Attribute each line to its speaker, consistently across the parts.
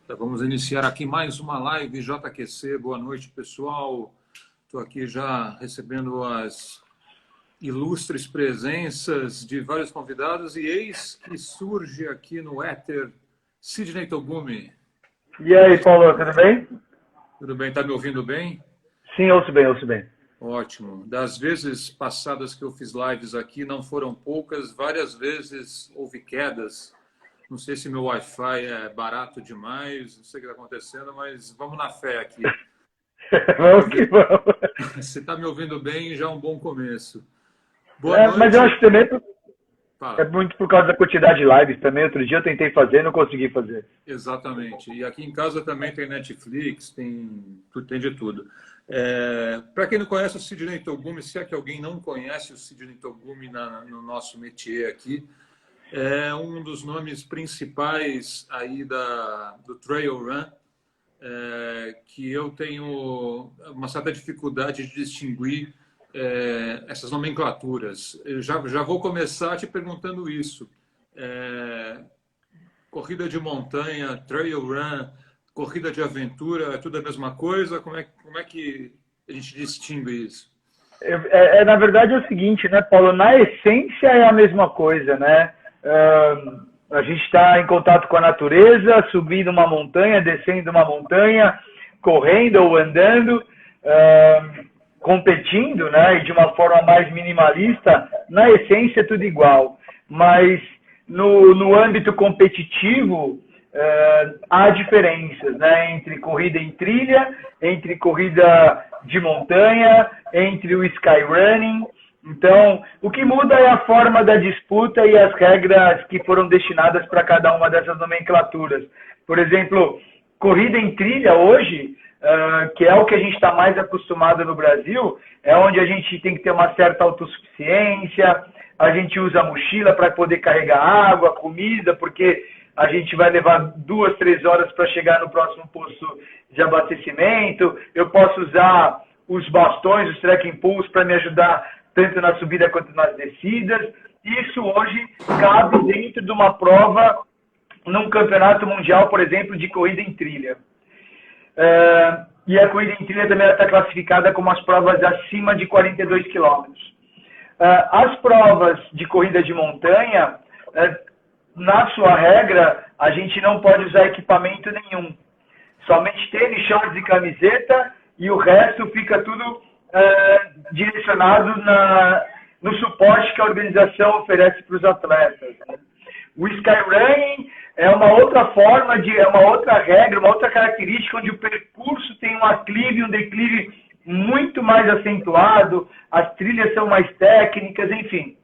Speaker 1: Então, vamos iniciar aqui mais uma live JQC. Boa noite, pessoal. Estou aqui já recebendo as ilustres presenças de vários convidados e eis que surge aqui no éter Sidney Togumi.
Speaker 2: E aí, Paulo, tudo bem?
Speaker 1: Tudo bem? Está me ouvindo bem?
Speaker 2: Sim, ouço bem, ouço bem.
Speaker 1: Ótimo. Das vezes passadas que eu fiz lives aqui, não foram poucas, várias vezes houve quedas. Não sei se meu Wi-Fi é barato demais, não sei o que está acontecendo, mas vamos na fé aqui.
Speaker 2: Vamos que vamos.
Speaker 1: Você está me ouvindo bem, já é um bom começo. Boa noite.
Speaker 2: Mas eu acho que também
Speaker 1: Fala.
Speaker 2: é muito por causa da quantidade de lives também. Outro dia eu tentei fazer e não consegui fazer.
Speaker 1: Exatamente. E aqui em casa também tem Netflix, tem de tudo. Para quem não conhece o Sidney Togumi, se é que alguém não conhece o Sidney Togumi no nosso métier aqui, é um dos nomes principais aí do Trail Run, que eu tenho uma certa dificuldade de distinguir essas nomenclaturas. Eu já vou começar te perguntando isso. Corrida de montanha, trail run, corrida de aventura, é tudo a mesma coisa? Como é que a gente distingue isso?
Speaker 2: Na verdade é o seguinte, né, Paulo? Na essência é a mesma coisa, né? A gente está em contato com a natureza, subindo uma montanha, descendo uma montanha, correndo ou andando, competindo, né? E de uma forma mais minimalista, na essência é tudo igual. Mas no âmbito competitivo, há diferenças, né? Entre corrida em trilha, entre corrida de montanha, entre o skyrunning. Então, o que muda é a forma da disputa e as regras que foram destinadas para cada uma dessas nomenclaturas. Por exemplo, corrida em trilha hoje, que é o que a gente está mais acostumado no Brasil, é onde a gente tem que ter uma certa autossuficiência, a gente usa a mochila para poder carregar água, comida, porque a gente vai levar 2, 3 horas para chegar no próximo posto de abastecimento. Eu posso usar os bastões, os trekking poles para me ajudar tanto na subida quanto nas descidas. Isso hoje cabe dentro de uma prova num campeonato mundial, por exemplo, de corrida em trilha. E a corrida em trilha também está classificada como as provas acima de 42 quilômetros. As provas de corrida de montanha, na sua regra, a gente não pode usar equipamento nenhum. Somente tênis, shorts e camiseta, e o resto fica tudo direcionado no suporte que a organização oferece para os atletas. O skyrunning é uma outra forma, é uma outra regra, uma outra característica onde o percurso tem um aclive, um declive muito mais acentuado, as trilhas são mais técnicas, enfim.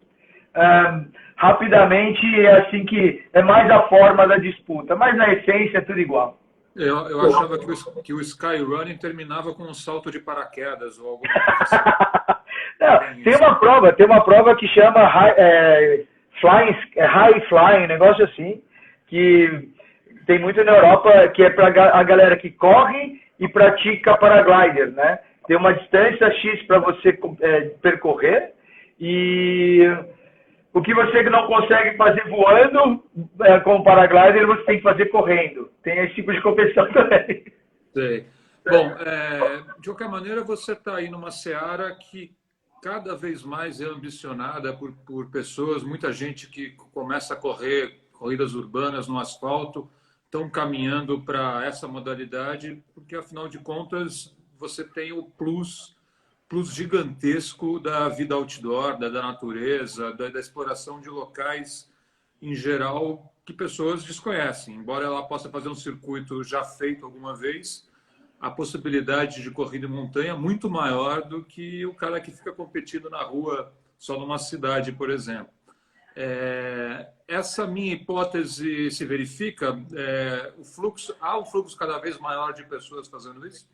Speaker 2: Rapidamente é assim que é mais a forma da disputa, mas na essência é tudo igual.
Speaker 1: Eu achava que o skyrunning terminava com um salto de paraquedas ou alguma coisa assim.
Speaker 2: Não, tem uma prova que chama high flying, negócio assim, que tem muito na Europa, que é para a galera que corre e pratica paraglider, né? Tem uma distância X para você percorrer e o que você não consegue fazer voando com o paraglider, você tem que fazer correndo. Tem esse tipo de competição também.
Speaker 1: Sei. Bom, de qualquer maneira, você está aí numa seara que cada vez mais é ambicionada por pessoas, muita gente que começa a correr corridas urbanas no asfalto, estão caminhando para essa modalidade, porque, afinal de contas, você tem o plus gigantesco da vida outdoor, da natureza, da exploração de locais em geral que pessoas desconhecem. Embora ela possa fazer um circuito já feito alguma vez, a possibilidade de corrida em montanha é muito maior do que o cara que fica competindo na rua só numa cidade, por exemplo. Essa minha hipótese se verifica? Há um fluxo cada vez maior de pessoas fazendo isso?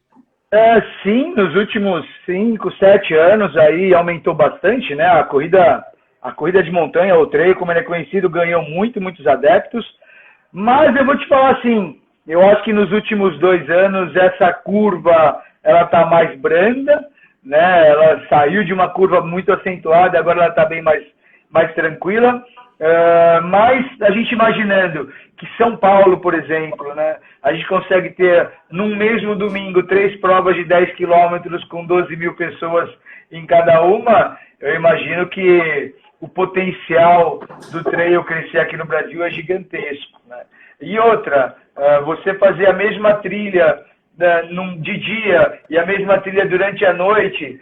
Speaker 2: Sim, nos últimos 5, 7 anos aí aumentou bastante, né? A corrida de montanha, o trail, como ele é conhecido, ganhou muitos adeptos. Mas eu vou te falar assim, eu acho que nos últimos 2 anos essa curva ela está mais branda, né? Ela saiu de uma curva muito acentuada, agora ela está bem mais tranquila. Mas a gente imaginando que São Paulo, por exemplo, né, a gente consegue ter num mesmo domingo 3 provas de 10 quilômetros com 12 mil pessoas em cada uma, eu imagino que o potencial do trail crescer aqui no Brasil é gigantesco, né? E outra, você fazer a mesma trilha de dia e a mesma trilha durante a noite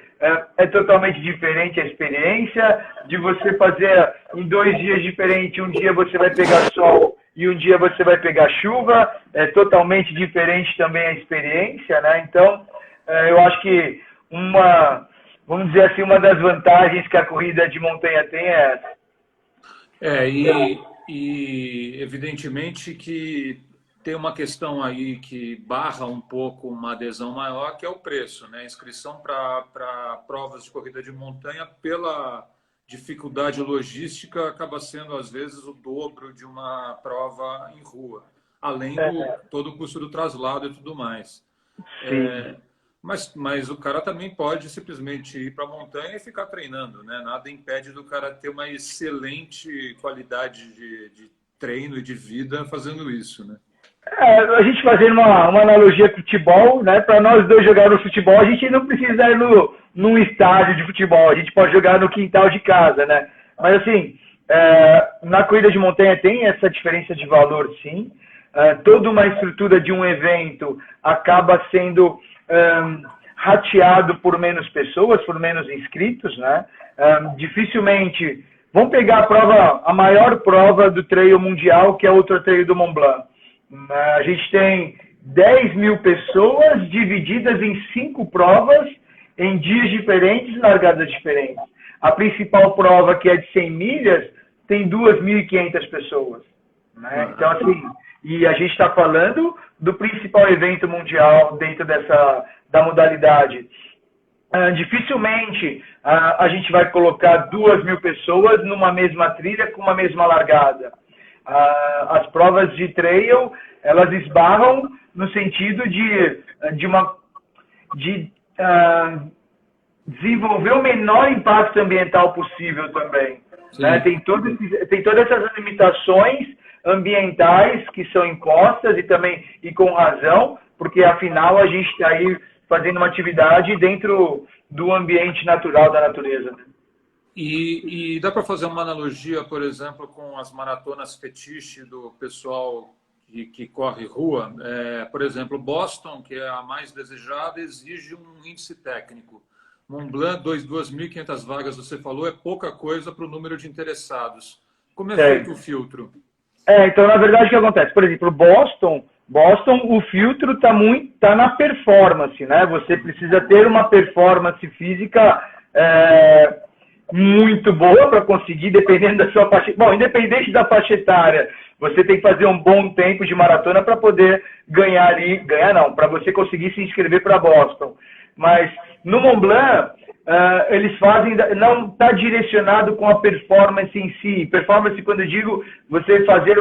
Speaker 2: é totalmente diferente a experiência de você fazer em 2 dias diferentes. Um dia você vai pegar sol e um dia você vai pegar chuva, é totalmente diferente também a experiência, né? Então, eu acho que vamos dizer assim, uma das vantagens que a corrida de montanha tem é essa.
Speaker 1: E evidentemente que tem uma questão aí que barra um pouco uma adesão maior, que é o preço, né? A inscrição para provas de corrida de montanha, pela dificuldade logística, acaba sendo, às vezes, o dobro de uma prova em rua, além do todo o custo do traslado e tudo mais. Mas o cara também pode simplesmente ir para a montanha e ficar treinando, né? Nada impede do cara ter uma excelente qualidade de treino e de vida fazendo isso, né?
Speaker 2: A gente fazendo uma analogia com futebol, né? Para nós dois jogarmos futebol, a gente não precisa ir num estádio de futebol, a gente pode jogar no quintal de casa, né? Mas assim, na corrida de montanha tem essa diferença de valor, sim. Toda uma estrutura de um evento acaba sendo rateado por menos pessoas, por menos inscritos, né? Dificilmente vamos pegar a maior prova do trail mundial, que é o Ultra Trail do Mont Blanc. A gente tem 10 mil pessoas divididas em 5 provas, em dias diferentes, largadas diferentes. A principal prova, que é de 100 milhas, tem 2.500 pessoas, né? Então, assim, e a gente está falando do principal evento mundial dentro da modalidade. Dificilmente a gente vai colocar 2.000 pessoas numa mesma trilha com uma mesma largada. As provas de trail, elas esbarram no sentido de desenvolver o menor impacto ambiental possível também, né? Tem todas essas limitações ambientais que são impostas e com razão, porque afinal a gente está aí fazendo uma atividade dentro do ambiente natural da natureza, né?
Speaker 1: E dá para fazer uma analogia, por exemplo, com as maratonas fetiche do pessoal que corre rua. Por exemplo, Boston, que é a mais desejada, exige um índice técnico. Mont Blanc, 2.500 vagas, você falou, é pouca coisa para o número de interessados. Como é feito o filtro?
Speaker 2: Então, na verdade, o que acontece? Por exemplo, Boston, o filtro tá na performance, né? Você precisa ter uma performance física muito boa para conseguir, dependendo da sua faixa. Bom, independente da faixa etária, você tem que fazer um bom tempo de maratona para poder para você conseguir se inscrever para Boston. Mas no Mont Blanc, eles fazem, não está direcionado com a performance em si. Performance, quando eu digo você fazer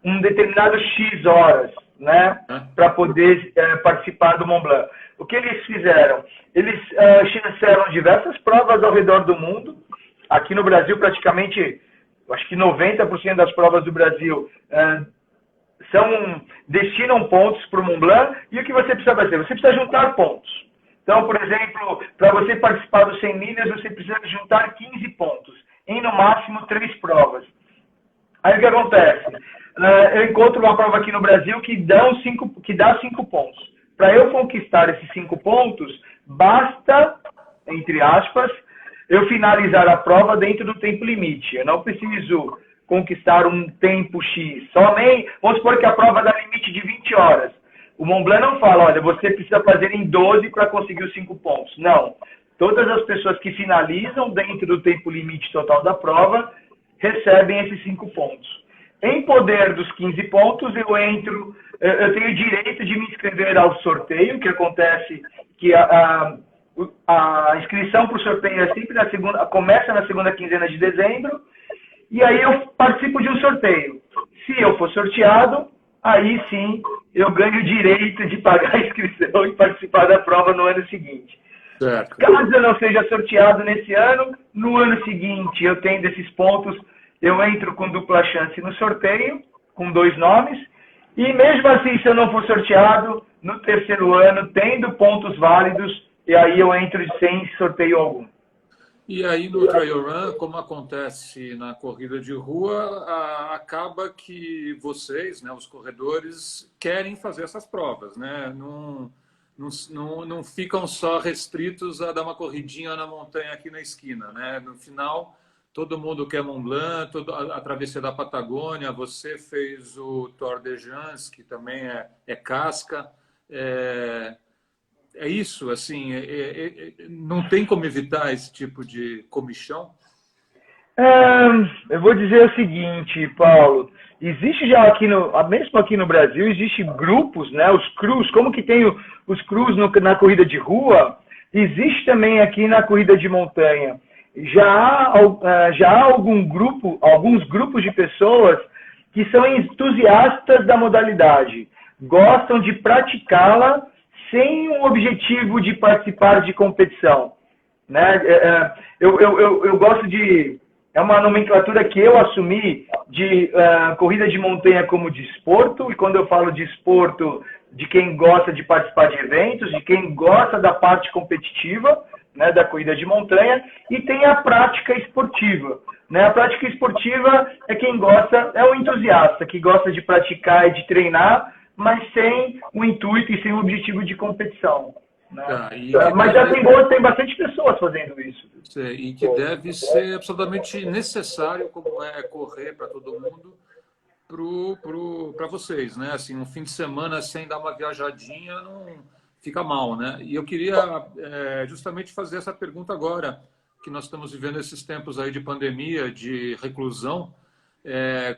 Speaker 2: um determinado X horas, né, para poder participar do Mont Blanc. O que eles fizeram? Eles fizeram diversas provas ao redor do mundo. Aqui no Brasil, praticamente, acho que 90% das provas do Brasil destinam pontos para o Mont Blanc. E o que você precisa fazer? Você precisa juntar pontos. Então, por exemplo, para você participar dos 100 milhas, você precisa juntar 15 pontos, em no máximo 3 provas. Aí o que acontece? Eu encontro uma prova aqui no Brasil que dá 5 pontos. Para eu conquistar esses 5 pontos, basta, entre aspas, eu finalizar a prova dentro do tempo limite. Eu não preciso conquistar um tempo X. Vamos supor que a prova dá limite de 20 horas. O Mont Blanc não fala, olha, você precisa fazer em 12 para conseguir os 5 pontos. Não. Todas as pessoas que finalizam dentro do tempo limite total da prova recebem esses 5 pontos. Em poder dos 15 pontos, eu tenho direito de me inscrever ao sorteio, que acontece que a inscrição para o sorteio é sempre começa na segunda quinzena de dezembro, e aí eu participo de um sorteio. Se eu for sorteado, aí sim eu ganho o direito de pagar a inscrição e participar da prova no ano seguinte.
Speaker 1: Certo.
Speaker 2: Caso eu não seja sorteado nesse ano, no ano seguinte eu tendo esses pontos, eu entro com dupla chance no sorteio, com 2 nomes, e mesmo assim, se eu não for sorteado, no terceiro ano, tendo pontos válidos, e aí eu entro sem sorteio algum.
Speaker 1: E aí no trail run, como acontece na corrida de rua, acaba que vocês, né, os corredores, querem fazer essas provas, né? Não ficam só restritos a dar uma corridinha na montanha aqui na esquina, né? No final, todo mundo quer Mont Blanc, a travessia da Patagônia, você fez o Tour de Jans, que também é casca. É isso, assim, não tem como evitar esse tipo de comichão?
Speaker 2: Eu vou dizer o seguinte, Paulo, existe já mesmo aqui no Brasil, existe grupos, né, os crus, como que tem os crus na corrida de rua, existe também aqui na corrida de montanha. Já há alguns grupos de pessoas que são entusiastas da modalidade, gostam de praticá-la sem o objetivo de participar de competição, né? Eu gosto de... É uma nomenclatura que eu assumi de corrida de montanha como desporto, e quando eu falo desporto, de quem gosta de participar de eventos, de quem gosta da parte competitiva, né, da corrida de montanha, e tem a prática esportiva. Né? A prática esportiva é quem gosta, é o entusiasta, que gosta de praticar e de treinar, mas sem o intuito e sem o objetivo de competição. Né? Mas já tem bastante pessoas fazendo isso.
Speaker 1: E que deve ser absolutamente necessário, como é correr para todo mundo, para vocês, né? Assim, um fim de semana sem dar uma viajadinha não fica mal, né? E eu queria justamente fazer essa pergunta agora, que nós estamos vivendo esses tempos aí de pandemia, de reclusão.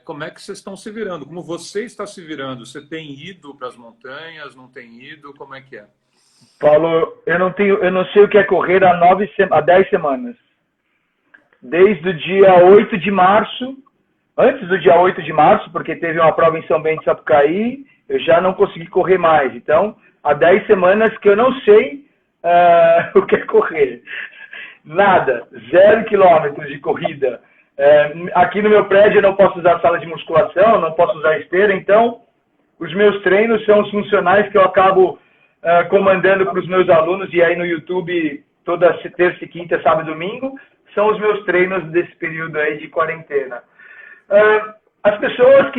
Speaker 1: Como é que vocês estão se virando? Como você está se virando? Você tem ido para as montanhas? Não tem ido? Como é que é?
Speaker 2: Paulo, eu não sei o que é correr há 10 semanas. Desde o dia 8 de março, antes do dia 8 de março, porque teve uma prova em São Bento de Sapucaí, eu já não consegui correr mais. Então, há 10 semanas que eu não sei o que é correr. Nada, 0 quilômetros de corrida. Aqui no meu prédio eu não posso usar sala de musculação, não posso usar esteira, então os meus treinos são os funcionais que eu acabo comandando para os meus alunos, e aí no YouTube toda terça, quinta, sábado e domingo, são os meus treinos desse período aí de quarentena. As pessoas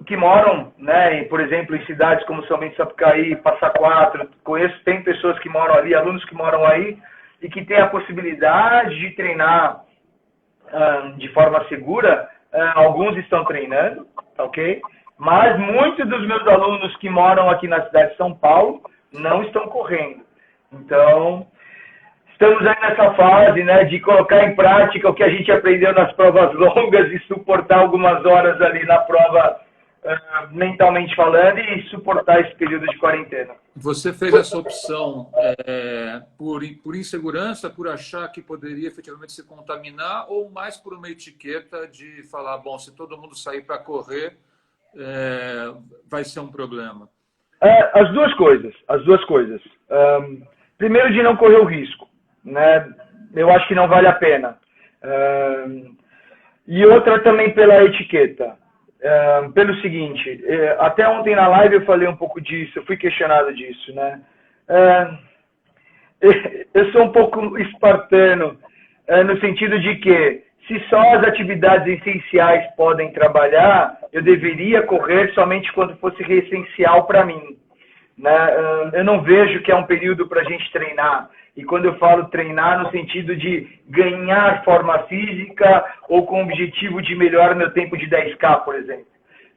Speaker 2: que moram, né, por exemplo, em cidades como São Bento de Sapucaí, Passa Quatro, tem pessoas que moram ali, alunos que moram aí, e que têm a possibilidade de treinar de forma segura, alguns estão treinando, ok? Mas muitos dos meus alunos que moram aqui na cidade de São Paulo não estão correndo. Então, estamos aí nessa fase, né, de colocar em prática o que a gente aprendeu nas provas longas e suportar algumas horas ali na prova, mentalmente falando, e suportar esse período de quarentena.
Speaker 1: Você fez essa opção por insegurança, por achar que poderia efetivamente se contaminar, ou mais por uma etiqueta de falar, bom, se todo mundo sair para correr, vai ser um problema?
Speaker 2: As duas coisas. Primeiro, de não correr o risco, né? Eu acho que não vale a pena. E outra também pela etiqueta. Pelo seguinte, até ontem na live eu falei um pouco disso, eu fui questionado disso, né? Eu sou um pouco espartano, no sentido de que, se só as atividades essenciais podem trabalhar, eu deveria correr somente quando fosse essencial para mim. Né? Eu não vejo que é um período para a gente treinar. E quando eu falo treinar, no sentido de ganhar forma física ou com o objetivo de melhorar meu tempo de 10K, por exemplo.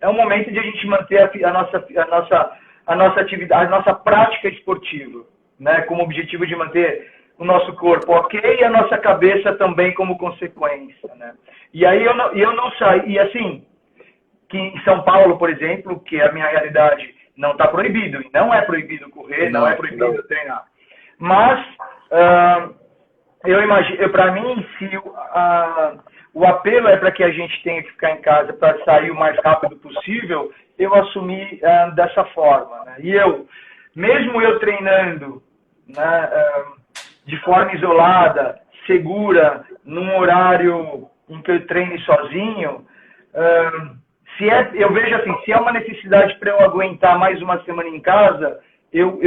Speaker 2: É um momento de a gente manter a nossa atividade, a nossa prática esportiva, né? Como objetivo de manter o nosso corpo ok e a nossa cabeça também como consequência, né? E aí eu não saí. E assim, que em São Paulo, por exemplo, que é a minha realidade, não está proibido. Não é proibido correr, não é proibido treinar. Mas, eu imagino, para mim, se o apelo é para que a gente tenha que ficar em casa para sair o mais rápido possível, eu assumi dessa forma. Né? E mesmo eu treinando, né, de forma isolada, segura, num horário em que eu treine sozinho, eu vejo assim, se é uma necessidade para eu aguentar mais uma semana em casa, eu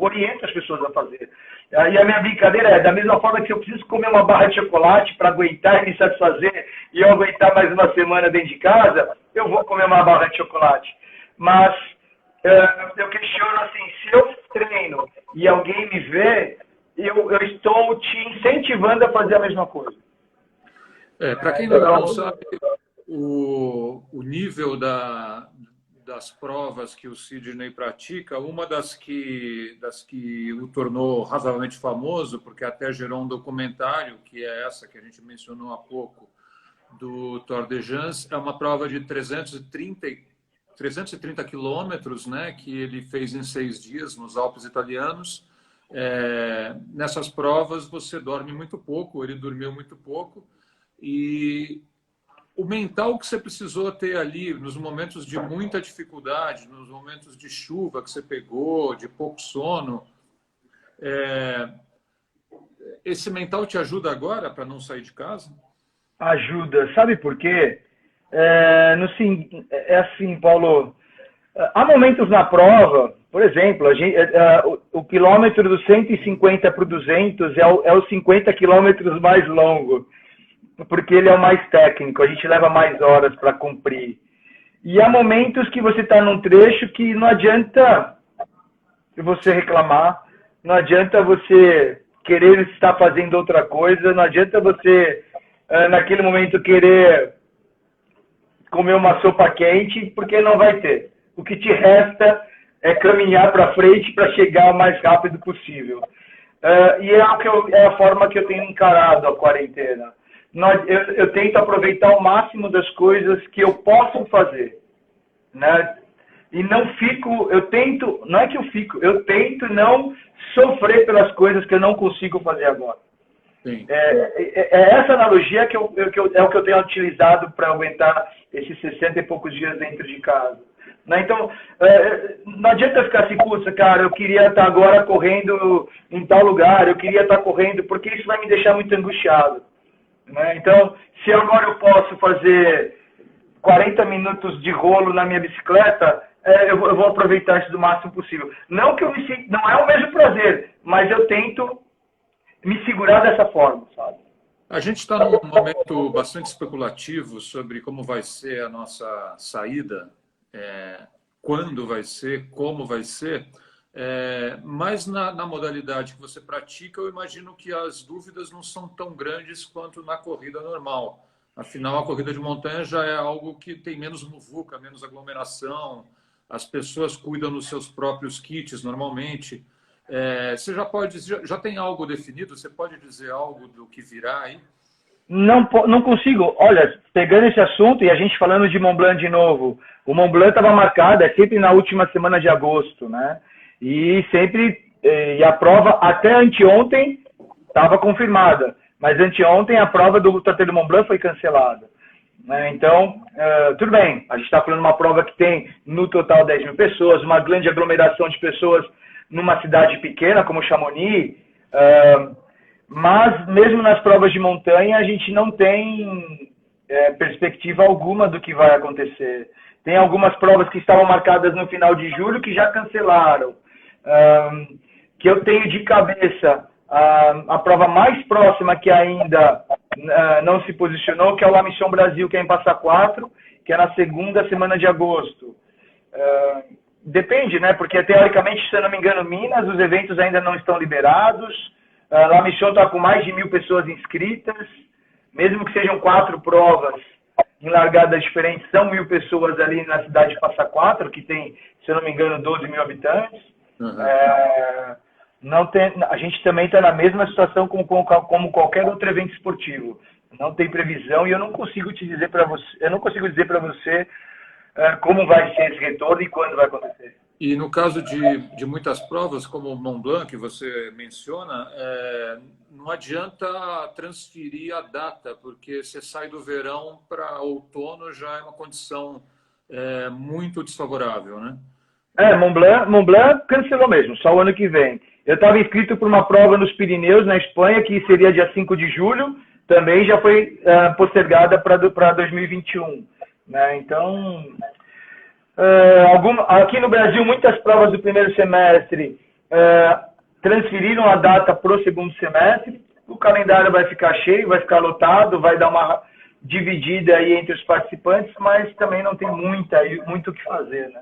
Speaker 2: oriento as pessoas a fazer. E a minha brincadeira é, da mesma forma que se eu preciso comer uma barra de chocolate para aguentar e me satisfazer, e eu aguentar mais uma semana dentro de casa, eu vou comer uma barra de chocolate. Mas eu questiono assim, se eu treino e alguém me vê, eu estou te incentivando a fazer a mesma coisa.
Speaker 1: Para quem não sabe, o nível das provas que o Sidney pratica, uma das que o tornou razoavelmente famoso, porque até gerou um documentário, que é essa que a gente mencionou há pouco, do Tour de France, é uma prova de 330 quilômetros, né, que ele fez em 6 dias nos Alpes italianos. Nessas provas você dorme muito pouco, ele dormiu muito pouco, e o mental que você precisou ter ali nos momentos de muita dificuldade, nos momentos de chuva que você pegou, de pouco sono, esse mental te ajuda agora para não sair de casa?
Speaker 2: Ajuda. Sabe por quê? É assim, Paulo. Há momentos na prova, por exemplo, o quilômetro dos 150 para o 200 é os 50 quilômetros mais longo, porque ele é o mais técnico, a gente leva mais horas para cumprir. E há momentos que você está num trecho que não adianta você reclamar, não adianta você querer estar fazendo outra coisa, não adianta você, naquele momento, querer comer uma sopa quente, porque não vai ter. O que te resta é caminhar para frente para chegar o mais rápido possível. E é a forma que eu tenho encarado a quarentena. Eu tento aproveitar o máximo das coisas que eu posso fazer, né? E não fico, eu tento não sofrer pelas coisas que eu não consigo fazer agora.
Speaker 1: Sim.
Speaker 2: Essa analogia é o que eu tenho utilizado para aguentar esses 60 e poucos dias dentro de casa. Né? Então, não adianta ficar assim, puxa, cara, eu queria estar agora correndo em tal lugar, eu queria estar correndo, porque isso vai me deixar muito angustiado. Né? Então, se agora eu posso fazer 40 minutos de rolo na minha bicicleta, eu vou aproveitar isso do máximo possível. Não que não é o mesmo prazer, mas eu tento me segurar dessa forma, sabe?
Speaker 1: A gente está num momento bastante especulativo sobre como vai ser a nossa saída, quando vai ser, como vai ser, mas na modalidade que você pratica, eu imagino que as dúvidas não são tão grandes quanto na corrida normal. Afinal, a corrida de montanha já é algo que tem menos muvuca, menos aglomeração, as pessoas cuidam dos seus próprios kits normalmente. Você já tem algo definido? Você pode dizer algo do que virá aí?
Speaker 2: Não consigo. Olha, pegando esse assunto e a gente falando de Mont Blanc de novo, o Mont Blanc estava marcado sempre na última semana de agosto, né? E a prova até anteontem estava confirmada, mas anteontem a prova do Trateiro do Mont Blanc foi cancelada. Então, tudo bem, a gente está falando de uma prova que tem no total 10 mil pessoas, uma grande aglomeração de pessoas numa cidade pequena como Chamonix, mas mesmo nas provas de montanha a gente não tem perspectiva alguma do que vai acontecer. Tem algumas provas que estavam marcadas no final de julho que já cancelaram. Que eu tenho de cabeça a prova mais próxima que ainda não se posicionou, que é o La Mission Brasil, que é em Passa Quatro, que é na segunda semana de agosto. Depende, né? Porque teoricamente, se eu não me engano, Minas, os eventos ainda não estão liberados. La Mission está com mais de 1.000 pessoas inscritas, mesmo que sejam 4 provas em largadas diferentes, são 1.000 pessoas ali na cidade de Passa Quatro, que tem, se eu não me engano, 12 mil habitantes. Uhum. A gente também está na mesma situação como qualquer outro evento esportivo. Não tem previsão e eu não consigo dizer para você como vai ser esse retorno e quando vai acontecer.
Speaker 1: E no caso de muitas provas, como o Mont Blanc, que você menciona, não adianta transferir a data, porque você sai do verão para outono já é uma condição muito desfavorável, né?
Speaker 2: Mont Blanc cancelou mesmo, só o ano que vem. Eu estava inscrito para uma prova nos Pirineus, na Espanha, que seria dia 5 de julho, também já foi postergada para 2021. Né? Então, aqui no Brasil, muitas provas do primeiro semestre transferiram a data para o segundo semestre. O calendário vai ficar cheio, vai ficar lotado, vai dar uma dividida aí entre os participantes, mas também não tem muito o que fazer, né?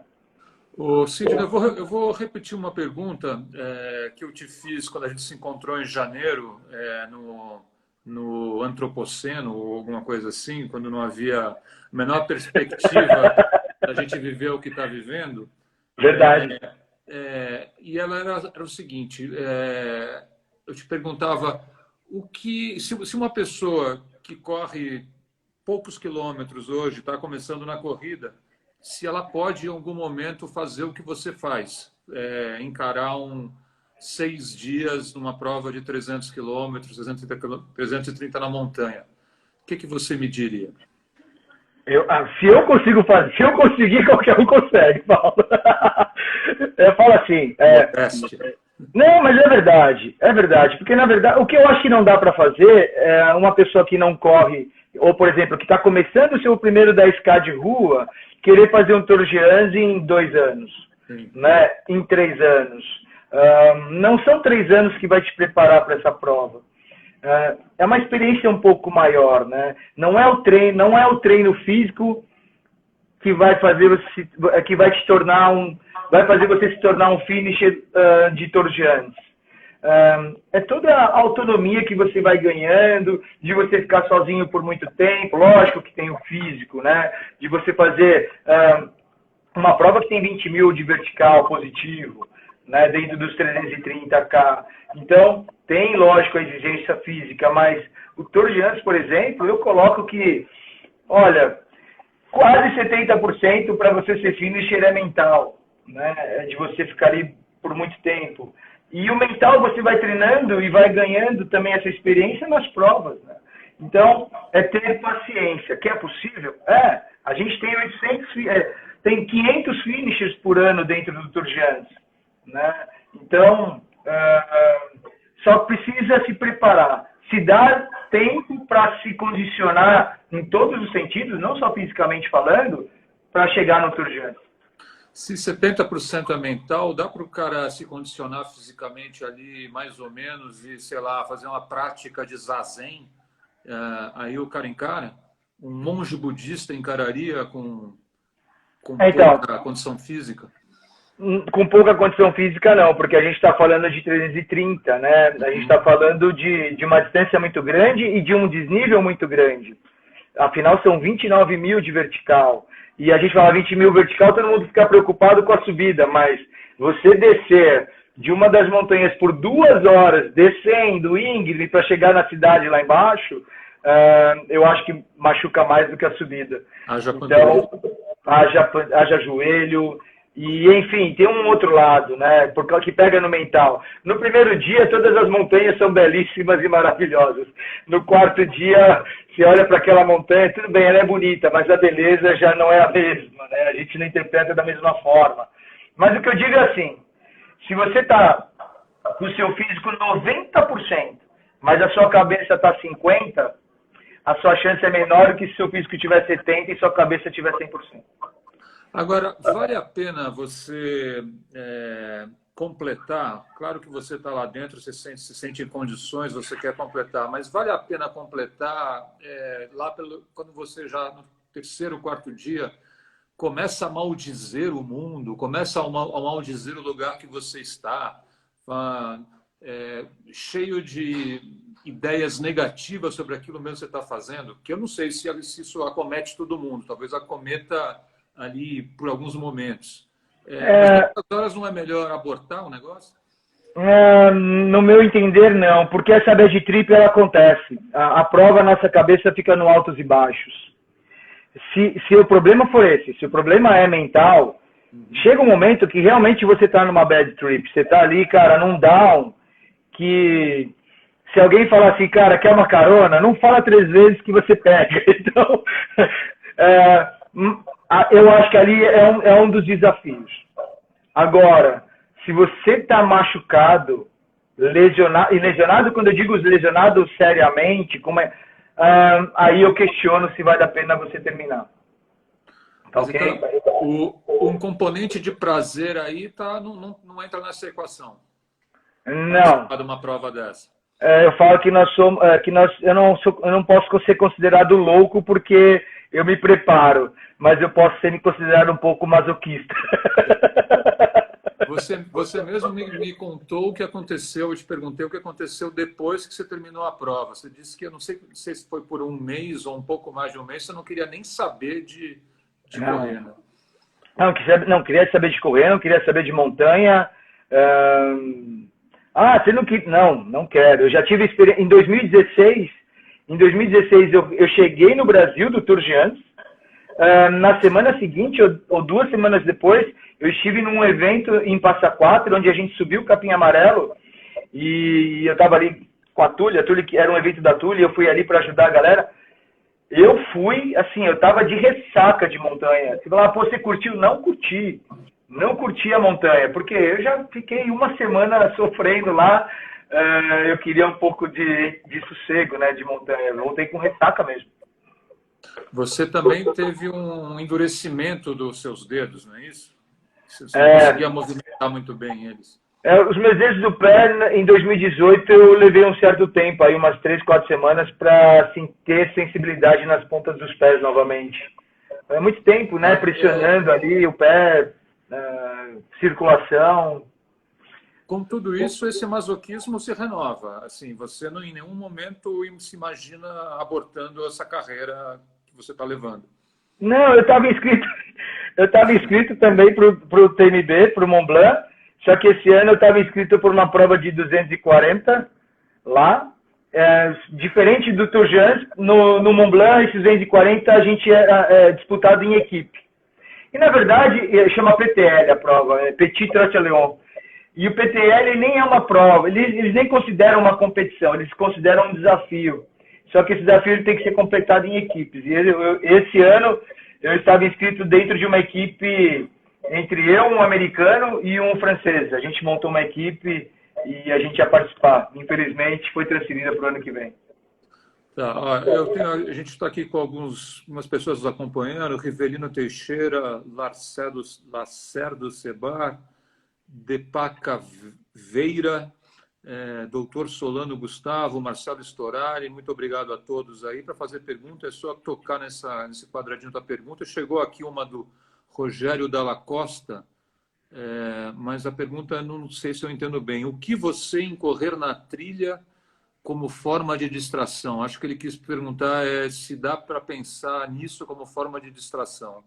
Speaker 1: Ô, Sidney, eu vou repetir uma pergunta que eu te fiz quando a gente se encontrou em janeiro, no Antropoceno, ou alguma coisa assim, quando não havia a menor perspectiva da gente viver o que está vivendo.
Speaker 2: Verdade.
Speaker 1: E ela era o seguinte, eu te perguntava, se uma pessoa que corre poucos quilômetros hoje, está começando na corrida, se ela pode em algum momento fazer o que você faz, encarar 6 dias numa prova de 300 quilômetros, 330 na montanha, o que você me diria?
Speaker 2: Se eu consigo fazer, se eu conseguir, qualquer um consegue, Paulo. Eu falo assim. Não, mas é verdade, porque na verdade, o que eu acho que não dá para fazer é uma pessoa que não corre, ou por exemplo, que está começando o seu primeiro 10K de rua, querer fazer um Tour de France em 2 anos, né? Em 3 anos. Não são 3 anos que vai te preparar para essa prova. É uma experiência um pouco maior, né? Não é o treino físico que vai fazer você, que vai te tornar vai fazer você se tornar um finisher de Tour de France. É toda a autonomia que você vai ganhando, de você ficar sozinho por muito tempo, lógico que tem o físico, né? De você fazer uma prova que tem 20 mil de vertical positivo, né? Dentro dos 330K. Então, tem, lógico, a exigência física, mas o Tour de France, por exemplo, eu coloco que, olha, quase 70% para você ser finisher é mental, né? É de você ficar ali por muito tempo. E o mental você vai treinando e vai ganhando também essa experiência nas provas, né? Então, é ter paciência. Que é possível? A gente tem 500 finishers por ano dentro do Tour de France, né? Então, só precisa se preparar. Se dar tempo para se condicionar em todos os sentidos, não só fisicamente falando, para chegar no Tour de France.
Speaker 1: Se 70% é mental, dá para o cara se condicionar fisicamente ali, mais ou menos, e, sei lá, fazer uma prática de zazen, aí o cara encara? Um monge budista encararia com pouca condição física?
Speaker 2: Com pouca condição física, não, porque a gente está falando de 330, né? A gente está falando de uma distância muito grande e de um desnível muito grande. Afinal, são 29 mil de vertical. E a gente fala 20 mil vertical, todo mundo fica preocupado com a subida, mas você descer de uma das montanhas por 2 horas, descendo íngreme para chegar na cidade lá embaixo, eu acho que machuca mais do que a subida. Então, haja joelho. E, enfim, tem um outro lado, né? Porque que pega no mental. No primeiro dia, todas as montanhas são belíssimas e maravilhosas. No 4º dia, você olha para aquela montanha, tudo bem, ela é bonita, mas a beleza já não é a mesma, né? A gente não interpreta da mesma forma. Mas o que eu digo é assim, se você está com o seu físico 90%, mas a sua cabeça está 50%, a sua chance é menor do que se o seu físico tiver 70% e sua cabeça tiver 100%.
Speaker 1: Agora, vale a pena você completar? Claro que você está lá dentro, você se sente em condições, você quer completar, mas vale a pena completar quando você já no 3º, 4º dia começa a maldizer o mundo, começa a maldizer o lugar que você está, cheio de ideias negativas sobre aquilo mesmo que você está fazendo, que eu não sei se isso acomete todo mundo, talvez acometa ali por alguns momentos. Mas horas não é melhor abortar o negócio?
Speaker 2: No meu entender, não, porque essa bad trip ela acontece. A prova, nossa cabeça fica no altos e baixos. Se o problema for esse, se o problema é mental, chega um momento que realmente você está numa bad trip. Você está ali, cara, num down, que se alguém falar assim, cara, quer uma carona, não fala 3 vezes que você pega. Então, eu acho que ali é um dos desafios. Agora, se você está machucado, lesionado, e lesionado, quando eu digo lesionado seriamente, aí eu questiono se vale a pena você terminar.
Speaker 1: Mas
Speaker 2: Ok?
Speaker 1: então, um componente de prazer aí não entra nessa equação.
Speaker 2: Não.
Speaker 1: Participar de uma prova dessa.
Speaker 2: Eu falo que nós somos, eu não posso ser considerado louco porque eu me preparo, mas eu posso ser me considerado um pouco masoquista.
Speaker 1: Você mesmo me contou o que aconteceu, eu te perguntei o que aconteceu depois que você terminou a prova. Você disse que, eu não sei se foi por um mês ou um pouco mais de um mês, você não queria nem saber de correr, né?
Speaker 2: Não, queria saber de correr, não queria saber de montanha. Você não quer? Não quero. Eu já tive experiência. Em 2016 eu cheguei no Brasil do Tour de Andes. Na semana seguinte, ou 2 semanas depois, eu estive num evento em Passa Quatro, onde a gente subiu o Capim Amarelo, e eu estava ali com a Tully, que era um evento da Tully, eu fui ali para ajudar a galera. Eu fui, assim, eu estava de ressaca de montanha. Você falava, pô, você curtiu? Não curti. Não curti a montanha, porque eu já fiquei 1 semana sofrendo lá. Eu queria um pouco de sossego, né, de montanha. Eu voltei com ressaca mesmo.
Speaker 1: Você também teve um endurecimento dos seus dedos, não é isso? Você não conseguia movimentar muito bem eles.
Speaker 2: Os meus dedos do pé, em 2018, eu levei um certo tempo, aí umas 3, 4 semanas, para ter sensibilidade nas pontas dos pés novamente. É muito tempo, né? Pressionando ali o pé, circulação.
Speaker 1: Com tudo isso, esse masoquismo se renova. Assim, você não em nenhum momento se imagina abortando essa carreira que você está levando.
Speaker 2: Não, eu estava inscrito também para o TMB, para o Mont Blanc, só que esse ano eu estava inscrito por uma prova de 240 lá. Diferente do Tour de Andes, no Mont Blanc, esses 240 a gente é disputado em equipe. E na verdade, chama PTL a prova, Petit Trotte Léon. E o PTL nem é uma prova, eles nem consideram uma competição, eles consideram um desafio. Só que esse desafio tem que ser completado em equipes. E esse ano eu estava inscrito dentro de uma equipe entre eu, um americano e um francês. A gente montou uma equipe e a gente ia participar. Infelizmente, foi transferida para o ano que vem.
Speaker 1: Tá, a gente está aqui com algumas pessoas nos acompanhando. Rivelino Teixeira, Lacerdo Sebar, Depaca Veira, doutor Solano Gustavo, Marcelo Storari, muito obrigado a todos aí. Para fazer pergunta, é só tocar nesse quadradinho da pergunta. Chegou aqui uma do Rogério Dalla Costa, mas a pergunta não sei se eu entendo bem. O que você em correr na trilha como forma de distração? Acho que ele quis perguntar se dá para pensar nisso como forma de distração.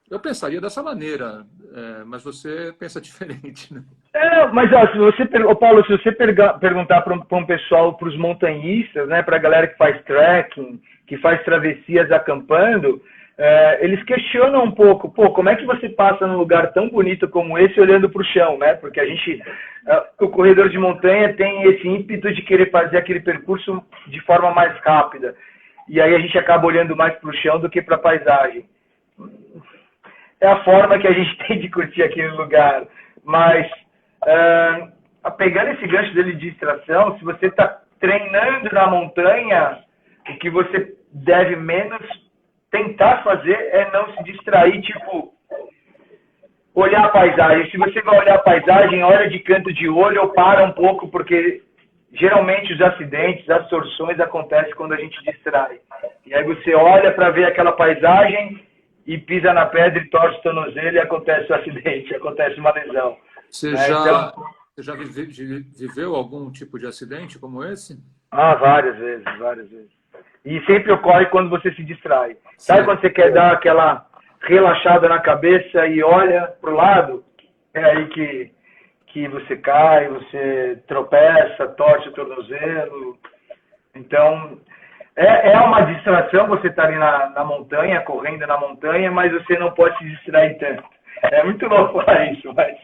Speaker 1: Eu pensaria dessa maneira, mas você pensa diferente, né?
Speaker 2: Mas Paulo, se você perguntar para um pessoal, para os montanhistas, né, para a galera que faz trekking, que faz travessias acampando, eles questionam um pouco, como é que você passa num lugar tão bonito como esse olhando para o chão, né? Porque o corredor de montanha tem esse ímpeto de querer fazer aquele percurso de forma mais rápida. E aí a gente acaba olhando mais para o chão do que para a paisagem. É a forma que a gente tem de curtir aquele lugar. Mas, pegando esse gancho dele de distração, se você está treinando na montanha, o que você deve menos tentar fazer é não se distrair, tipo, olhar a paisagem. Se você vai olhar a paisagem, olha de canto de olho ou para um pouco, porque geralmente os acidentes, as torções acontecem quando a gente distrai. E aí você olha para ver aquela paisagem e pisa na pedra e torce o tornozelo e acontece o acidente, acontece uma lesão.
Speaker 1: Você já viveu algum tipo de acidente como esse?
Speaker 2: Várias vezes. E sempre ocorre quando você se distrai. Sabe quando você quer dar aquela relaxada na cabeça e olha para o lado? É aí que você cai, você tropeça, torce o tornozelo. Então, é uma distração você estar ali na montanha, correndo na montanha, mas você não pode se distrair tanto. É muito louco falar isso, mas...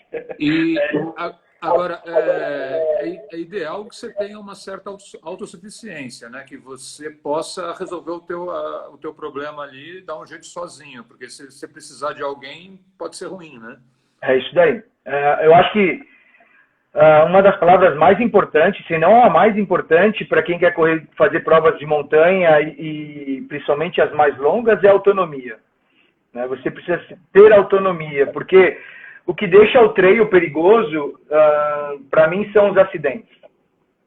Speaker 1: Agora, é ideal que você tenha uma certa autossuficiência, né? Que você possa resolver o teu problema ali e dar um jeito sozinho, porque se você precisar de alguém, pode ser ruim, né?
Speaker 2: É isso daí. Eu acho que uma das palavras mais importantes, se não a mais importante para quem quer fazer provas de montanha e principalmente as mais longas, é a autonomia. Né? Você precisa ter autonomia, porque o que deixa o trail perigoso, para mim, são os acidentes.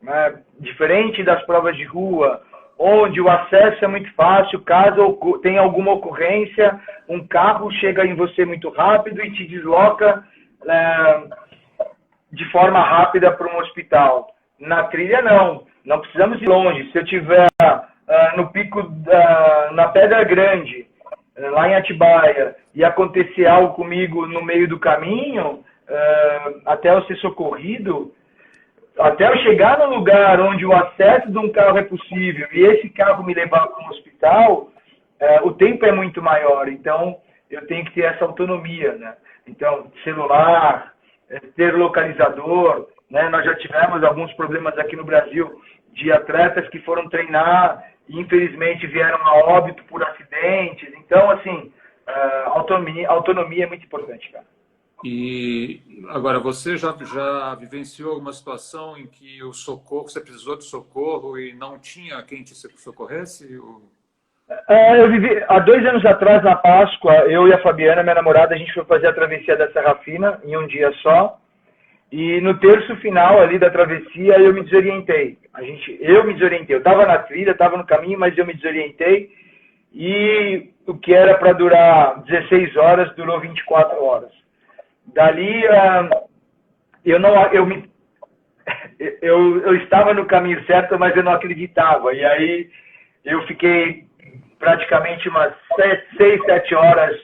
Speaker 2: Né? Diferente das provas de rua, onde o acesso é muito fácil, caso tenha alguma ocorrência, um carro chega em você muito rápido e te desloca de forma rápida para um hospital. Na trilha, não precisamos ir longe. Se eu estiver no pico, na Pedra Grande, lá em Atibaia, e acontecer algo comigo no meio do caminho, até eu ser socorrido, até eu chegar no lugar onde o acesso de um carro é possível e esse carro me levar para um hospital, o tempo é muito maior. Então, eu tenho que ter essa autonomia, né? Então, celular, ter localizador, né? Nós já tivemos alguns problemas aqui no Brasil de atletas que foram treinar e, infelizmente, vieram a óbito por acidentes. Então, assim, autonomia é muito importante, cara.
Speaker 1: E agora, você já vivenciou alguma situação em que o socorro, você precisou de socorro e não tinha quem te socorresse?
Speaker 2: Eu vivi, há 2 anos atrás, na Páscoa, eu e a Fabiana, minha namorada, a gente foi fazer a travessia da Serra Fina em um dia só. E no terço final ali da travessia, eu me desorientei. Eu me desorientei. Eu estava na trilha, estava no caminho, mas eu me desorientei. E o que era para durar 16 horas, durou 24 horas. Dali, eu estava no caminho certo, mas eu não acreditava. E aí eu fiquei praticamente umas 6, 7 horas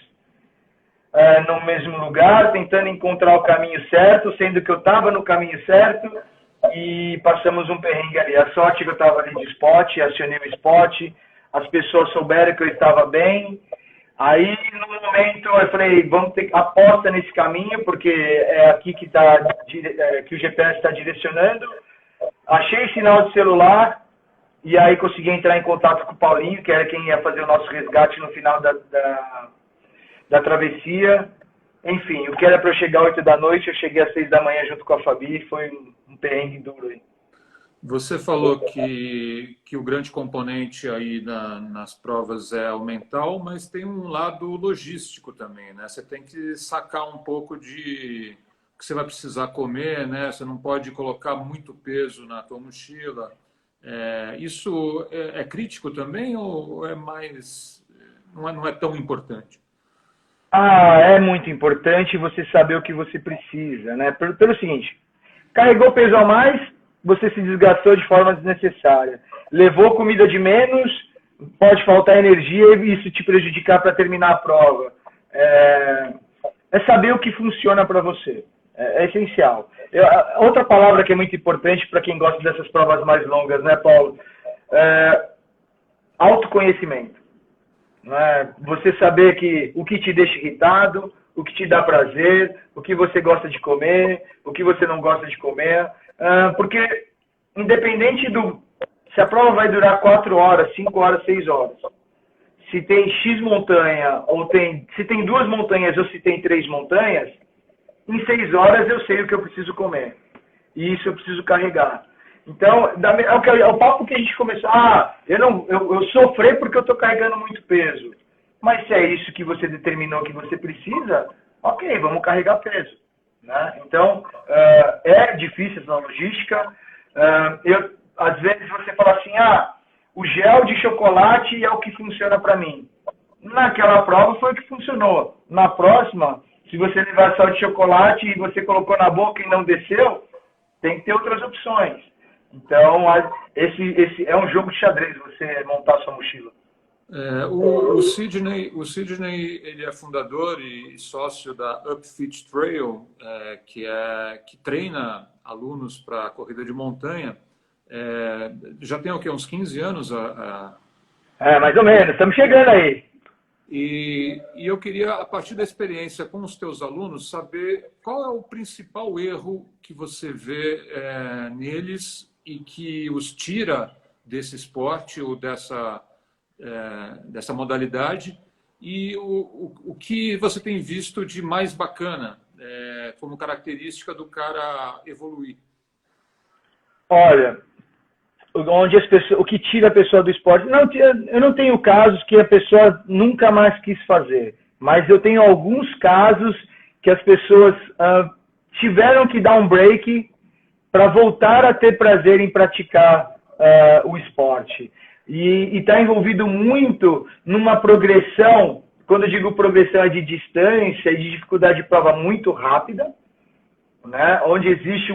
Speaker 2: no mesmo lugar, tentando encontrar o caminho certo, sendo que eu estava no caminho certo, e passamos um perrengue ali. A sorte é que eu estava ali de spot, acionei o spot, as pessoas souberam que eu estava bem. Aí, no momento, eu falei, vamos ter aposta nesse caminho, porque é aqui que o GPS está direcionando. Achei sinal de celular, e aí consegui entrar em contato com o Paulinho, que era quem ia fazer o nosso resgate no final da travessia. Enfim, o que era para eu chegar às 8 da noite, eu cheguei às 6 da manhã junto com a Fabi, e foi um perrengue duro aí.
Speaker 1: Você falou que o grande componente aí nas provas é o mental, mas tem um lado logístico também, né? Você tem que sacar um pouco de o que você vai precisar comer, né? Você não pode colocar muito peso na tua mochila. Isso é crítico também ou é mais não é tão importante?
Speaker 2: É muito importante você saber o que você precisa, né? Pelo seguinte, carregou peso a mais, você se desgastou de forma desnecessária. Levou comida de menos, pode faltar energia e isso te prejudicar para terminar a prova. É saber o que funciona para você. É essencial. Outra palavra que é muito importante para quem gosta dessas provas mais longas, né, Paulo? Autoconhecimento. Você saber o que te deixa irritado, o que te dá prazer, o que você gosta de comer, o que você não gosta de comer. Porque, independente se a prova vai durar 4 horas, 5 horas, 6 horas, se tem X montanha, se tem 2 montanhas ou se tem 3 montanhas, em 6 horas eu sei o que eu preciso comer. E isso eu preciso carregar. Então, é o papo que a gente começou. Eu sofri porque eu estou carregando muito peso. Mas se é isso que você determinou que você precisa, ok, vamos carregar peso. Né? Então, é difícil essa logística. Às vezes você fala assim, o gel de chocolate é o que funciona para mim. Naquela prova foi o que funcionou. Na próxima, se você levar só de chocolate e você colocou na boca e não desceu, tem que ter outras opções. Então, esse é um jogo de xadrez, você montar a sua mochila.
Speaker 1: O Sidney, ele é fundador e sócio da Upfit Trail, que treina alunos para corrida de montanha. Já tem o quê? Uns 15 anos?
Speaker 2: Mais ou menos. Estamos chegando aí.
Speaker 1: E eu queria, a partir da experiência com os teus alunos, saber qual é o principal erro que você vê neles e que os tira desse esporte ou dessa modalidade, e o que você tem visto de mais bacana como característica do cara evoluir?
Speaker 2: Olha, onde as pessoas, o que tira a pessoa do esporte, eu não tenho casos que a pessoa nunca mais quis fazer, mas eu tenho alguns casos que as pessoas tiveram que dar um break para voltar a ter prazer em praticar o esporte. E está envolvido muito numa progressão, quando eu digo progressão é de distância e de dificuldade de prova muito rápida, né? Onde existe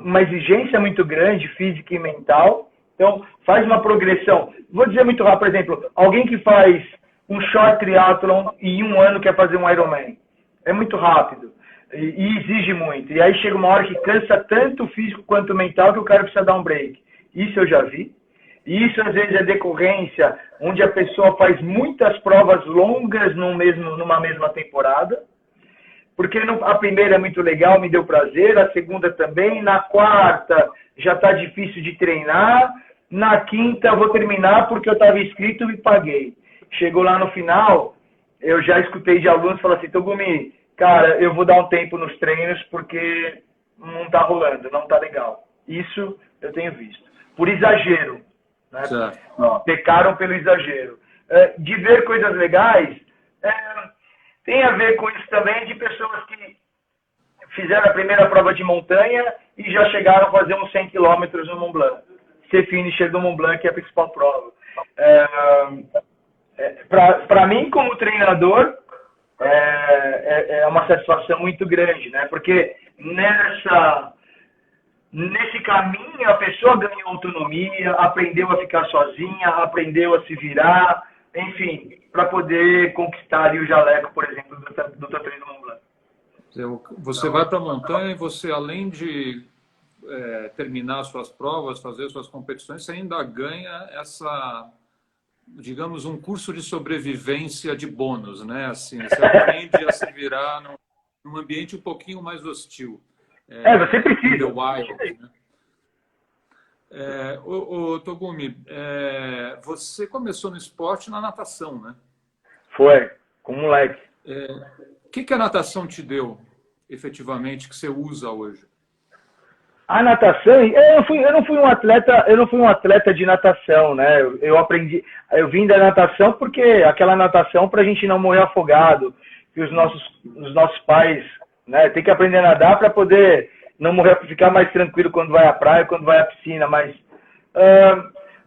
Speaker 2: uma exigência muito grande, física e mental. Então, faz uma progressão. Vou dizer muito rápido, por exemplo, alguém que faz um short triathlon e em um ano quer fazer um Ironman. É muito rápido e exige muito. E aí chega uma hora que cansa tanto o físico quanto o mental que o cara precisa dar um break. Isso eu já vi. Isso, às vezes, é decorrência onde a pessoa faz muitas provas longas numa mesma temporada. Porque a primeira é muito legal, me deu prazer, a segunda também, na quarta já está difícil de treinar, na quinta eu vou terminar porque eu estava inscrito e paguei. Chegou lá no final, eu já escutei de alunos falar assim, Togumi, cara, eu vou dar um tempo nos treinos porque não está rolando, não está legal. Isso eu tenho visto. Por exagero. Né? Pecaram pelo exagero. De ver coisas legais, tem a ver com isso também de pessoas que fizeram a primeira prova de montanha e já chegaram a fazer uns 100 quilômetros no Mont Blanc. Ser finisher do Mont Blanc, que é a principal prova. Para mim, como treinador, é uma satisfação muito grande, né? Porque nesse caminho a pessoa ganhou autonomia, aprendeu a ficar sozinha, aprendeu a se virar, enfim, para poder conquistar ali o jaleco, por exemplo, do Tatuí do Mont Blanc.
Speaker 1: Você vai para a montanha e você, além de terminar suas provas, fazer suas competições, você ainda ganha digamos, um curso de sobrevivência de bônus, né? Assim, você aprende a se virar num ambiente um pouquinho mais hostil.
Speaker 2: Você precisa.
Speaker 1: Wild, né? Togumi, você começou no esporte na natação, né?
Speaker 2: Foi, como moleque.
Speaker 1: O que a natação te deu, efetivamente, que você usa hoje?
Speaker 2: A natação, eu não fui um atleta de natação, né? Eu vim da natação porque aquela natação para a gente não morrer afogado, que os nossos pais, né, tem que aprender a nadar para poder não morrer, ficar mais tranquilo quando vai à praia, quando vai à piscina, mas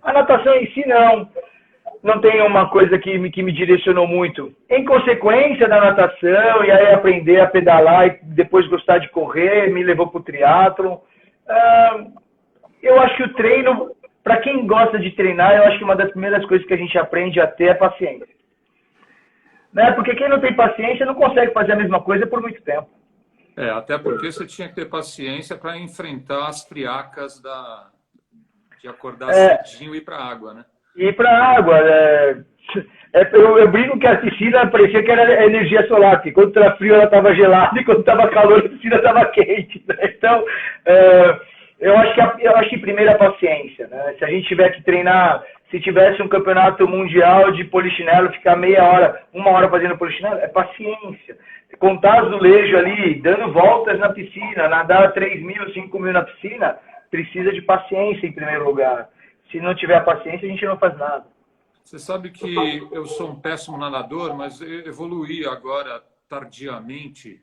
Speaker 2: a natação em si não tem uma coisa que me direcionou muito. Em consequência da natação, e aí aprender a pedalar e depois gostar de correr, me levou para o triatlon. Eu acho que o treino, para quem gosta de treinar, eu acho que uma das primeiras coisas que a gente aprende a ter é paciência. Né? Porque quem não tem paciência não consegue fazer a mesma coisa por muito tempo.
Speaker 1: Até porque você tinha que ter paciência para enfrentar as friacas de acordar cedinho e ir para a água, né?
Speaker 2: Ir para a água. Eu brinco que a piscina parecia que era energia solar, que quando estava frio ela estava gelada e quando estava calor a piscina estava quente. Né? Então, eu acho que primeiro a paciência. Né? Se a gente tiver que treinar, se tivesse um campeonato mundial de polichinelo, ficar uma hora fazendo polichinelo, é paciência. Contar azulejo ali, dando voltas na piscina, nadar 3.000, 5.000 na piscina, precisa de paciência em primeiro lugar. Se não tiver paciência, a gente não faz nada.
Speaker 1: Você sabe que eu sou um péssimo nadador, mas eu evoluí agora tardiamente,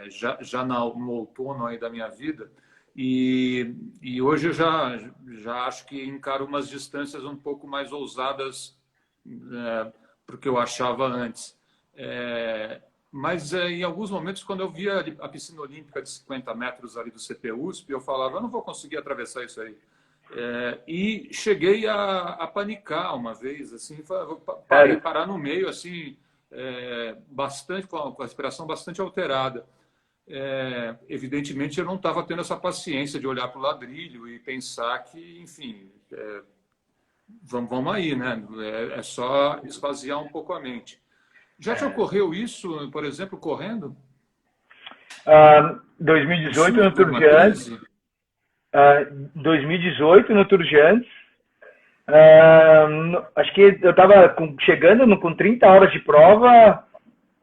Speaker 1: já no outono aí da minha vida, e hoje eu já acho que encaro umas distâncias um pouco mais ousadas do que eu achava antes. Mas em alguns momentos, quando eu via a piscina olímpica de 50 metros ali do CPUSP, eu falava, eu não vou conseguir atravessar isso aí. E cheguei a panicar uma vez, assim, parar no meio, assim, bastante com a respiração bastante alterada. Evidentemente, eu não estava tendo essa paciência de olhar para o ladrilho e pensar que, enfim, vamos aí, né? É só esvaziar um pouco a mente. Já te ocorreu isso, por exemplo, correndo?
Speaker 2: 2018 no Tour de Andes. 2018 no Tour de Andes. Acho que eu estava chegando com 30 horas de prova.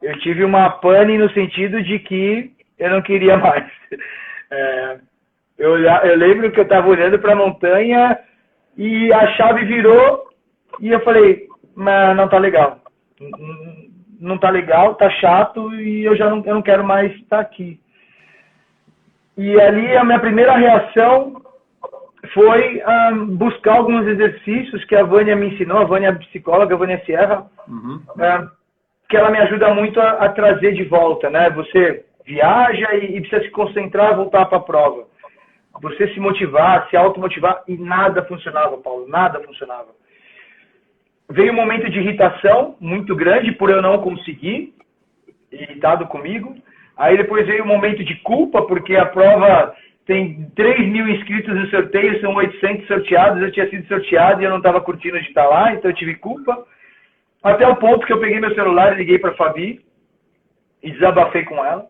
Speaker 2: eu tive uma pane no sentido de que eu não queria mais. Eu lembro que eu estava olhando para a montanha e a chave virou e eu falei, mas não tá legal. Não tá legal, tá chato e eu não quero mais estar aqui. E ali a minha primeira reação foi buscar alguns exercícios que a Vânia me ensinou, a Vânia psicóloga, a Vânia Sierra, que ela me ajuda muito a trazer de volta, né? Você viaja e precisa se concentrar, voltar para a prova. Você se motivar, se automotivar, e nada funcionava, Paulo, nada funcionava. Veio um momento de irritação muito grande por eu não conseguir, irritado comigo. Aí depois veio um momento de culpa, porque a prova tem 3.000 inscritos no sorteio, são 800 sorteados, eu tinha sido sorteado e eu não estava curtindo de estar lá, então eu tive culpa. Até o ponto que eu peguei meu celular e liguei para a Fabi e desabafei com ela.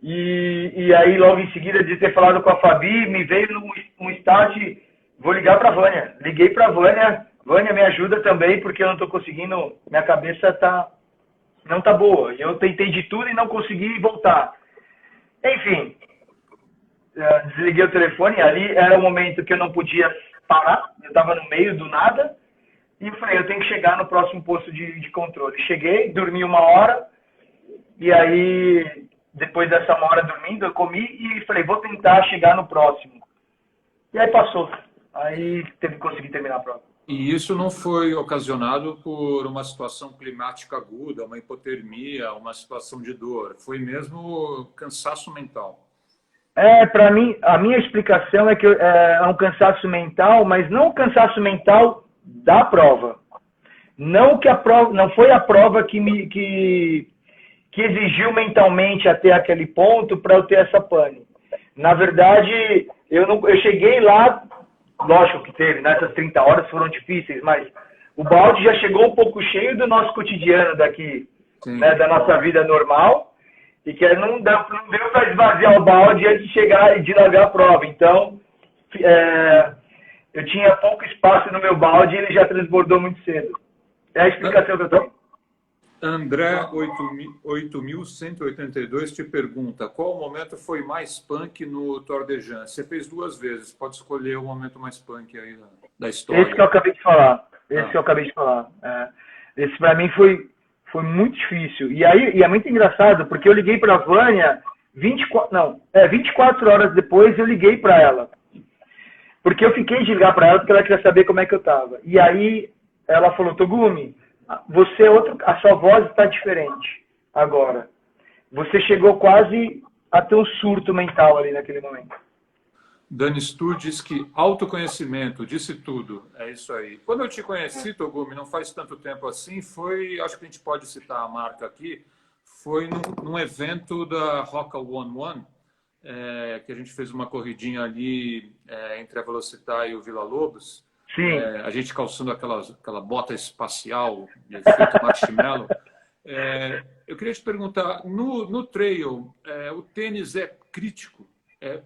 Speaker 2: E aí logo em seguida de ter falado com a Fabi, me veio um start, vou ligar para a Vânia. Liguei para a Vânia, Vânia me ajuda também, porque eu não estou conseguindo, minha cabeça não tá boa. Eu tentei de tudo e não consegui voltar. Enfim, desliguei o telefone, ali era o momento que eu não podia parar, eu estava no meio do nada, e eu falei, eu tenho que chegar no próximo posto de controle. Cheguei, dormi 1 hora, e aí, depois dessa 1 hora dormindo, eu comi e falei, vou tentar chegar no próximo. E aí passou. Aí consegui terminar a prova.
Speaker 1: E isso não foi ocasionado por uma situação climática aguda, uma hipotermia, uma situação de dor. Foi mesmo cansaço mental.
Speaker 2: Para mim, a minha explicação é que é um cansaço mental, mas não o cansaço mental da prova. Não foi a prova que exigiu mentalmente até aquele ponto para eu ter essa pane. Na verdade, eu cheguei lá, lógico que teve, nessas 30 horas foram difíceis, mas o balde já chegou um pouco cheio do nosso cotidiano daqui, né, da nossa vida normal, e que não deu para esvaziar o balde antes de chegar e de largar a prova. Então, eu tinha pouco espaço no meu balde e ele já transbordou muito cedo. É a explicação que eu dou.
Speaker 1: André 8182 te pergunta, qual momento foi mais punk no Tour de France? Você fez 2 vezes, pode escolher o momento mais punk aí da história.
Speaker 2: Esse que eu acabei de falar. Esse para mim foi muito difícil. E aí é muito engraçado, porque eu liguei para a Vânia 24 horas depois eu liguei para ela. Porque eu fiquei de ligar para ela porque ela queria saber como é que eu estava. E aí ela falou, Togumi, você a sua voz está diferente agora. Você chegou quase a ter um surto mental ali naquele momento.
Speaker 1: Dani Stu diz que autoconhecimento, disse tudo. É isso aí. Quando eu te conheci, Togumi, não faz tanto tempo assim, acho que a gente pode citar a marca aqui, foi num evento da Roca One, que a gente fez uma corridinha ali entre a Velocitar e o Villa Lobos.
Speaker 2: Sim.
Speaker 1: A gente calçando aquela bota espacial de efeito marshmallow. Eu queria te perguntar, no trail, o tênis é crítico?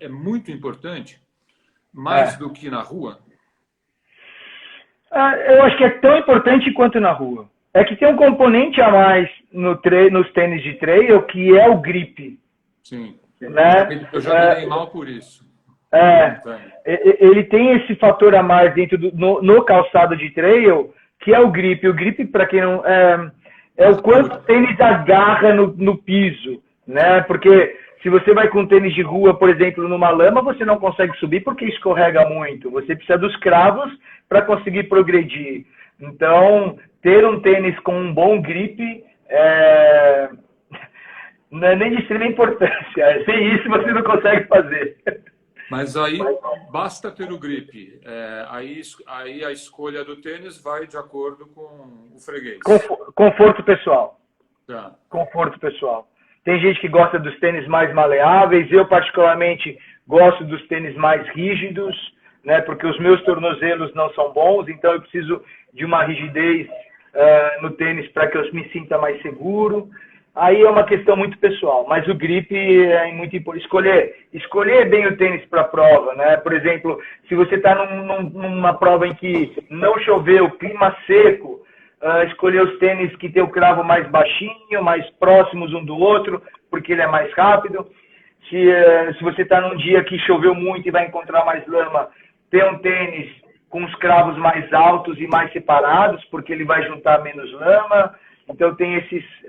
Speaker 1: É muito importante? Mais do que na rua?
Speaker 2: Eu acho que é tão importante quanto na rua. É que tem um componente a mais nos tênis de trail, que é o grip.
Speaker 1: Sim.
Speaker 2: Né?
Speaker 1: Eu já me dei mal por isso.
Speaker 2: Ele tem esse fator a mais dentro no calçado de trail, que é o grip. O grip, para quem não... É o quanto o tênis agarra no piso, né? Porque se você vai com tênis de rua, por exemplo, numa lama, você não consegue subir porque escorrega muito. Você precisa dos cravos para conseguir progredir. Então, ter um tênis com um bom grip não é nem de extrema importância. Sem isso você não consegue fazer.
Speaker 1: Mas aí basta ter o grip. Aí a escolha do tênis vai de acordo com o freguês.
Speaker 2: Conforto pessoal.
Speaker 1: Tá.
Speaker 2: Conforto pessoal. Tem gente que gosta dos tênis mais maleáveis. Eu, particularmente, gosto dos tênis mais rígidos, né? Porque os meus tornozelos não são bons, então eu preciso de uma rigidez no tênis para que eu me sinta mais seguro. Aí é uma questão muito pessoal, mas o grip é muito importante. Escolher bem o tênis para a prova, né? Por exemplo, se você está numa prova em que não choveu, clima seco, escolher os tênis que tem o cravo mais baixinho, mais próximos um do outro, porque ele é mais rápido. Se você está num dia que choveu muito e vai encontrar mais lama, ter um tênis com os cravos mais altos e mais separados, porque ele vai juntar menos lama. Então tem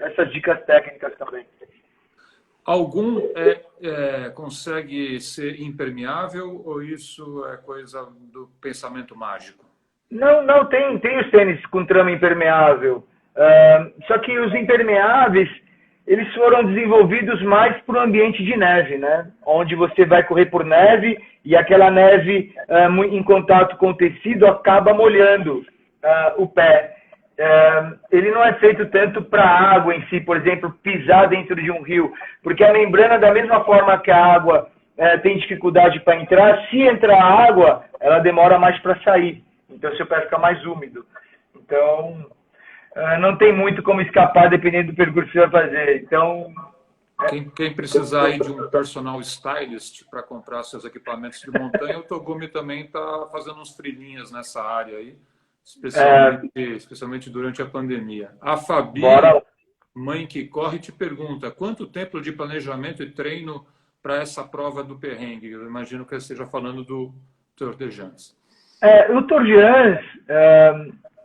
Speaker 2: essas dicas técnicas também.
Speaker 1: Algum consegue ser impermeável ou isso é coisa do pensamento mágico?
Speaker 2: Não, tem os tênis com trama impermeável. Só que os impermeáveis, eles foram desenvolvidos mais para o ambiente de neve, né? Onde você vai correr por neve e aquela neve em contato com o tecido acaba molhando o pé. Ele não é feito tanto para a água em si, por exemplo, pisar dentro de um rio, porque a membrana, da mesma forma que a água tem dificuldade para entrar, se entrar água, ela demora mais para sair. Então, seu pé fica mais úmido. Então, não tem muito como escapar dependendo do percurso que você vai fazer. Então,
Speaker 1: quem precisar aí de um personal stylist para comprar seus equipamentos de montanha, o Togumi também está fazendo uns freelinhas nessa área aí, especialmente durante a pandemia. A Fabi, mãe que corre, te pergunta: quanto tempo de planejamento e treino para essa prova do perrengue? Eu imagino que você esteja falando do Tour de France.
Speaker 2: O Tour de France,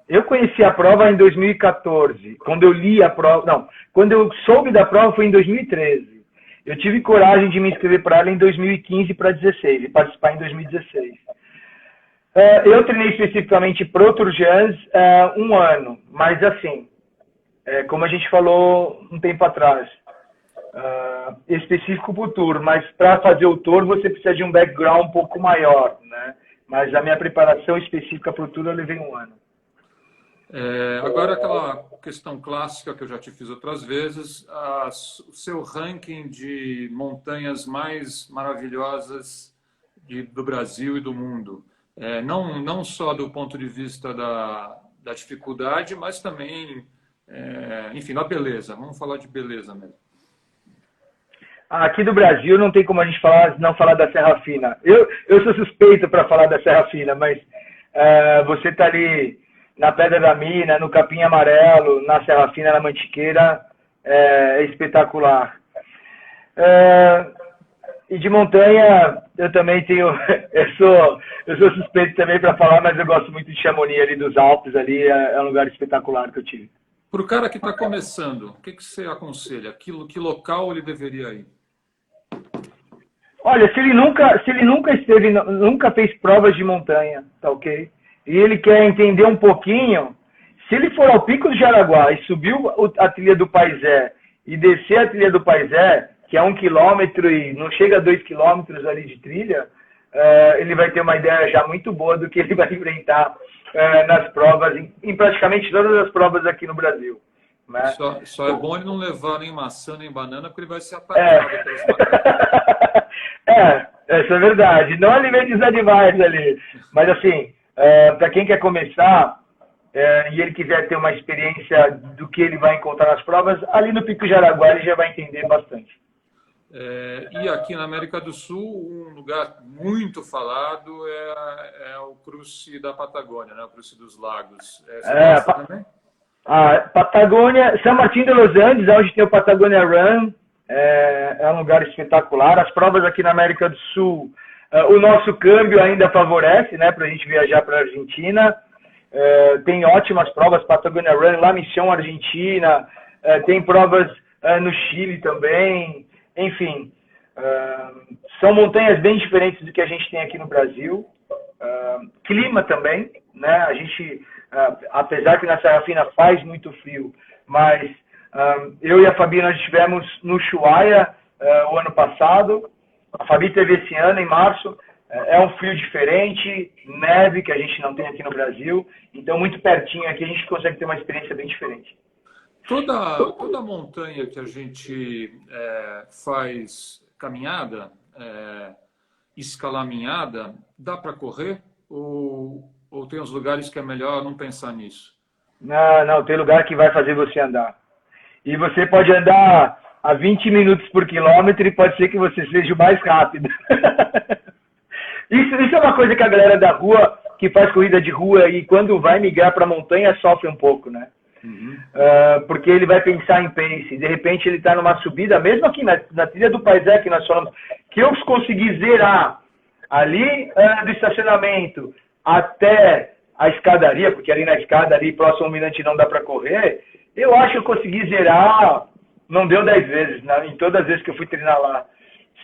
Speaker 2: eu conheci a prova em 2014. Quando eu li a prova, não, quando eu soube da prova foi em 2013. Eu tive coragem de me inscrever para ela em 2015 para 2016 e participar em 2016. Eu treinei especificamente para o Tour de France 1 ano, mas assim, como a gente falou um tempo atrás, específico para o Tour, mas para fazer o Tour você precisa de um background um pouco maior, né? Mas a minha preparação específica para o Tour eu levei 1 ano.
Speaker 1: Agora, aquela questão clássica que eu já te fiz outras vezes, o seu ranking de montanhas mais maravilhosas do Brasil e do mundo. Não só do ponto de vista da dificuldade, mas também, enfim, da beleza. Vamos falar de beleza mesmo.
Speaker 2: Aqui do Brasil não tem como a gente não falar da Serra Fina. Eu sou suspeito para falar da Serra Fina, mas você está ali na Pedra da Mina, no Capim Amarelo, na Serra Fina, na Mantiqueira, é espetacular. E de montanha, eu também tenho... Eu sou suspeito também para falar, mas eu gosto muito de Chamonix ali, dos Alpes ali, é um lugar espetacular que eu tive.
Speaker 1: Para o cara que está começando, o que você aconselha? Que local ele deveria ir?
Speaker 2: Olha, se ele nunca fez provas de montanha, tá ok? E ele quer entender um pouquinho, se ele for ao Pico do Jaraguá e subir a trilha do Paisé e descer a trilha do Paisé, que é 1 quilômetro e não chega a 2 quilômetros ali de trilha, ele vai ter uma ideia já muito boa do que ele vai enfrentar nas provas, em praticamente todas as provas aqui no Brasil. Né?
Speaker 1: Só é bom ele não levar nem maçã nem banana, porque ele vai ser atacado pelos macacos.
Speaker 2: Essa é verdade. Não alimente os animais ali. Mas assim, para quem quer começar e ele quiser ter uma experiência do que ele vai encontrar nas provas, ali no Pico Jaraguá ele já vai entender bastante.
Speaker 1: E aqui na América do Sul, um lugar muito falado é o Cruce da Patagônia, né? O Cruce dos Lagos. Também?
Speaker 2: Patagônia, São Martín de los Andes, onde tem o Patagonia Run, é um lugar espetacular. As provas aqui na América do Sul, o nosso câmbio ainda favorece, né, para a gente viajar para a Argentina. Tem ótimas provas, Patagonia Run, La Misión Argentina, tem provas no Chile também. Enfim, são montanhas bem diferentes do que a gente tem aqui no Brasil. Clima também, né? A gente, apesar que na Serra Fina faz muito frio, mas eu e a Fabi nós estivemos no Ushuaia o ano passado. A Fabi teve esse ano, em março. É um frio diferente, neve que a gente não tem aqui no Brasil. Então, muito pertinho aqui, a gente consegue ter uma experiência bem diferente.
Speaker 1: Toda montanha que a gente faz caminhada, escalaminhada, dá para correr? Ou tem uns lugares que é melhor não pensar nisso?
Speaker 2: Não, tem lugar que vai fazer você andar. E você pode andar a 20 minutos por quilômetro e pode ser que você seja o mais rápido. Isso é uma coisa que a galera da rua, que faz corrida de rua e quando vai migrar para a montanha sofre um pouco, né? Porque ele vai pensar em pace. De repente ele está numa subida, mesmo aqui na trilha do Paisé que nós falamos, que eu consegui zerar ali do estacionamento até a escadaria, porque ali na escada, ali próximo ao Mirante não dá para correr, eu acho que eu consegui zerar, não deu 10 vezes, né? Em todas as vezes que eu fui treinar lá.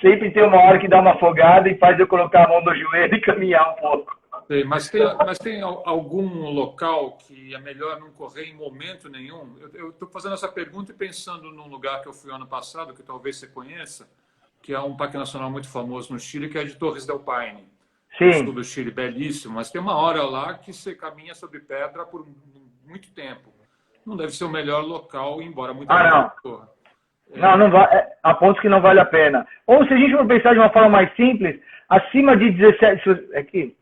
Speaker 2: Sempre tem uma hora que dá uma afogada e faz eu colocar a mão no joelho e caminhar um pouco.
Speaker 1: Mas tem algum local que é melhor não correr em momento nenhum? Eu estou fazendo essa pergunta e pensando num lugar que eu fui ano passado, que talvez você conheça, que é um parque nacional muito famoso no Chile, que é de Torres del Paine.
Speaker 2: Sim.
Speaker 1: Sul do Chile, belíssimo, mas tem uma hora lá que você caminha sobre pedra por muito tempo. Não deve ser o melhor local, embora muita gente corra.
Speaker 2: Não vai, há pontos que não vale a pena. Ou se a gente for pensar de uma forma mais simples, acima de 17%,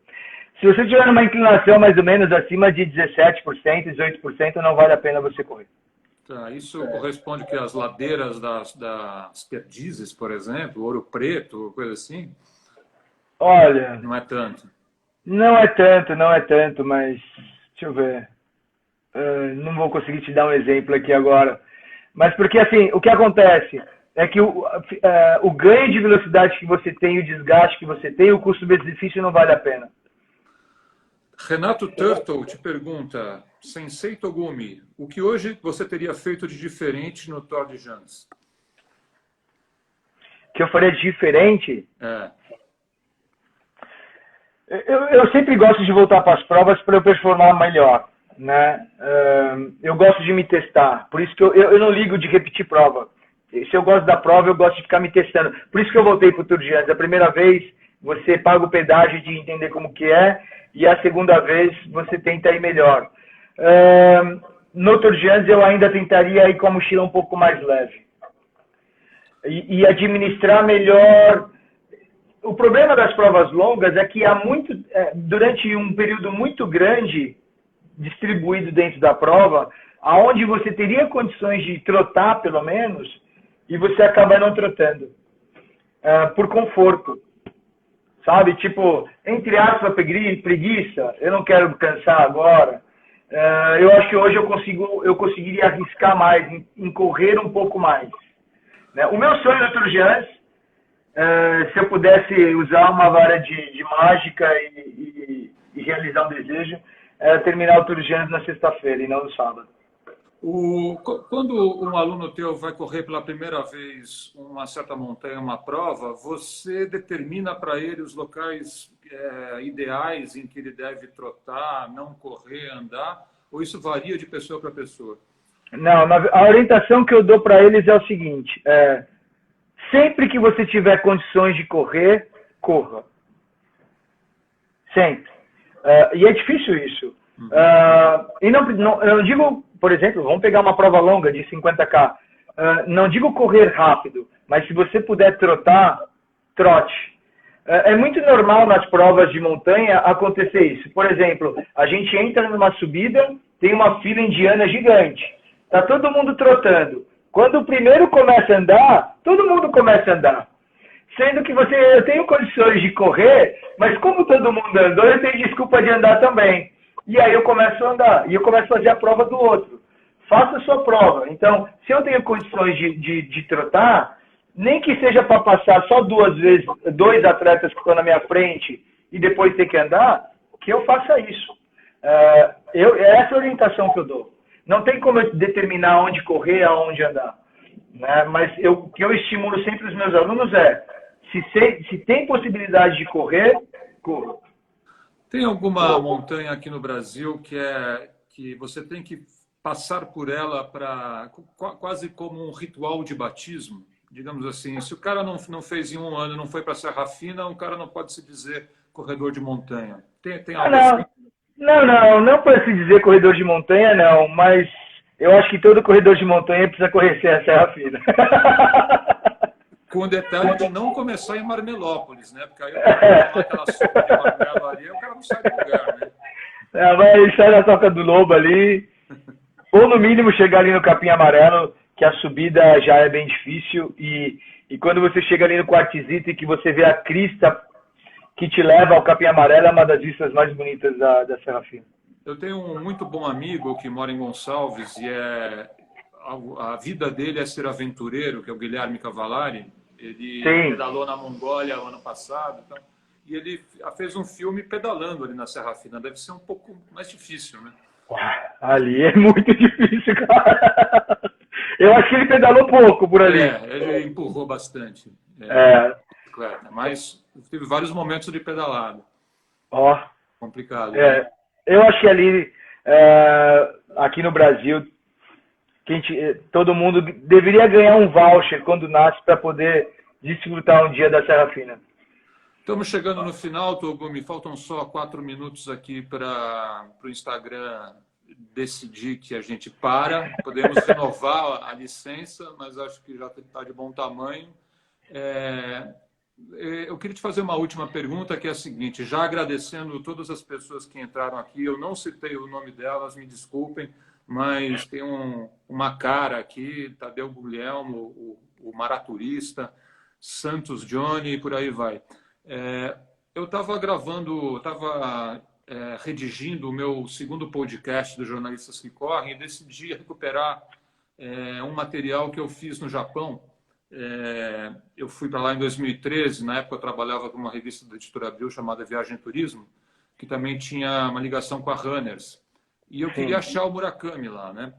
Speaker 2: se você tiver uma inclinação mais ou menos acima de 17%, 18%, não vale a pena você correr.
Speaker 1: Tá, isso corresponde que às ladeiras das Perdizes, por exemplo, Ouro Preto, coisa assim?
Speaker 2: Olha...
Speaker 1: Não é tanto.
Speaker 2: Não é tanto, mas... Deixa eu ver. Não vou conseguir te dar um exemplo aqui agora. Mas porque, assim, o que acontece é que o ganho de velocidade que você tem, o desgaste que você tem, o custo-benefício não vale a pena.
Speaker 1: Renato Turtle te pergunta, Sensei Togumi, o que hoje você teria feito de diferente no Tour de Jans?
Speaker 2: Que eu faria de diferente?
Speaker 1: É.
Speaker 2: Eu sempre gosto de voltar para as provas para eu performar melhor, né? Eu gosto de me testar, por isso que eu não ligo de repetir prova. Se eu gosto da prova, eu gosto de ficar me testando. Por isso que eu voltei para o Tour de Jans. A primeira vez, você paga o pedágio de entender como que é, e a segunda vez você tenta ir melhor. No Tour de Jans eu ainda tentaria ir com a mochila um pouco mais leve. E administrar melhor. O problema das provas longas é que durante um período muito grande distribuído dentro da prova, aonde você teria condições de trotar pelo menos, e você acaba não trotando. Por conforto. Sabe, tipo, entre aspas, preguiça, eu não quero cansar agora. Eu acho que hoje eu conseguiria arriscar mais, em correr um pouco mais. Né? O meu sonho no Tour de Jans, se eu pudesse usar uma vara de mágica e realizar um desejo, era terminar o Tour de Jans na sexta-feira e não no sábado.
Speaker 1: Quando um aluno teu vai correr pela primeira vez uma certa montanha, uma prova, você determina para ele os locais ideais em que ele deve trotar, não correr, andar, ou isso varia de pessoa para pessoa?
Speaker 2: Não, a orientação que eu dou para eles é o seguinte, sempre que você tiver condições de correr, corra. Sempre. E é difícil isso. E eu não digo, por exemplo, vamos pegar uma prova longa de 50K. Não digo correr rápido, mas se você puder trotar, trote. É muito normal nas provas de montanha acontecer isso. Por exemplo, a gente entra numa subida, tem uma fila indiana gigante. Está todo mundo trotando. Quando o primeiro começa a andar, todo mundo começa a andar. Sendo que eu tenho condições de correr, mas como todo mundo andou, eu tenho desculpa de andar também. E aí eu começo a andar, e eu começo a fazer a prova do outro. Faça a sua prova. Então, se eu tenho condições de trotar, nem que seja para passar só 2 vezes, 2 atletas que estão na minha frente e depois ter que andar, que eu faça isso. Essa é a orientação que eu dou. Não tem como eu determinar onde correr, aonde andar. Né? Mas o que eu estimulo sempre os meus alunos se tem possibilidade de correr, corra.
Speaker 1: Tem alguma montanha aqui no Brasil que você tem que passar por ela quase como um ritual de batismo? Digamos assim, se o cara não fez em um ano, não foi para a Serra Fina, um cara não pode se dizer corredor de montanha. Tem algo assim?
Speaker 2: Não pode se dizer corredor de montanha, não, mas eu acho que todo corredor de montanha precisa conhecer a Serra Fina.
Speaker 1: Com o detalhe de não começar em Marmelópolis, né? Porque aí aquela sopa de marmelo ali, o cara não sai do lugar, né?
Speaker 2: Vai sair na Toca do Lobo ali, ou no mínimo chegar ali no Capim Amarelo, que a subida já é bem difícil, e quando você chega ali no Quartzito e que você vê a crista que te leva ao Capim Amarelo, é uma das vistas mais bonitas da Serra Fina.
Speaker 1: Eu tenho um muito bom amigo que mora em Gonçalves e a vida dele é ser aventureiro, que é o Guilherme Cavallari. Ele pedalou na Mongólia o ano passado. Então, e ele fez um filme pedalando ali na Serra Fina. Deve ser um pouco mais difícil, né?
Speaker 2: Ali é muito difícil, cara. Eu acho que ele pedalou pouco por ali.
Speaker 1: Ele empurrou bastante. Mas teve vários momentos de pedalada. Complicado. Né?
Speaker 2: Eu acho que ali, aqui no Brasil, todo mundo deveria ganhar um voucher quando nasce para poder desfrutar um dia da Serra Fina.
Speaker 1: Estamos chegando no final, Togumi. Faltam só 4 minutos aqui para o Instagram decidir que a gente para. Podemos renovar a licença, mas acho que já está de bom tamanho. Eu queria te fazer uma última pergunta, que é a seguinte, já agradecendo todas as pessoas que entraram aqui, eu não citei o nome delas, me desculpem, mas tem uma cara aqui, Tadeu Guglielmo, o maraturista, Santos Johnny e por aí vai. Eu estava redigindo o meu segundo podcast dos Jornalistas que Correm e decidi recuperar um material que eu fiz no Japão. Eu fui para lá em 2013, na época eu trabalhava com uma revista da Editora Abril chamada Viagem e Turismo, que também tinha uma ligação com a Runners. E eu queria achar o Murakami lá, né?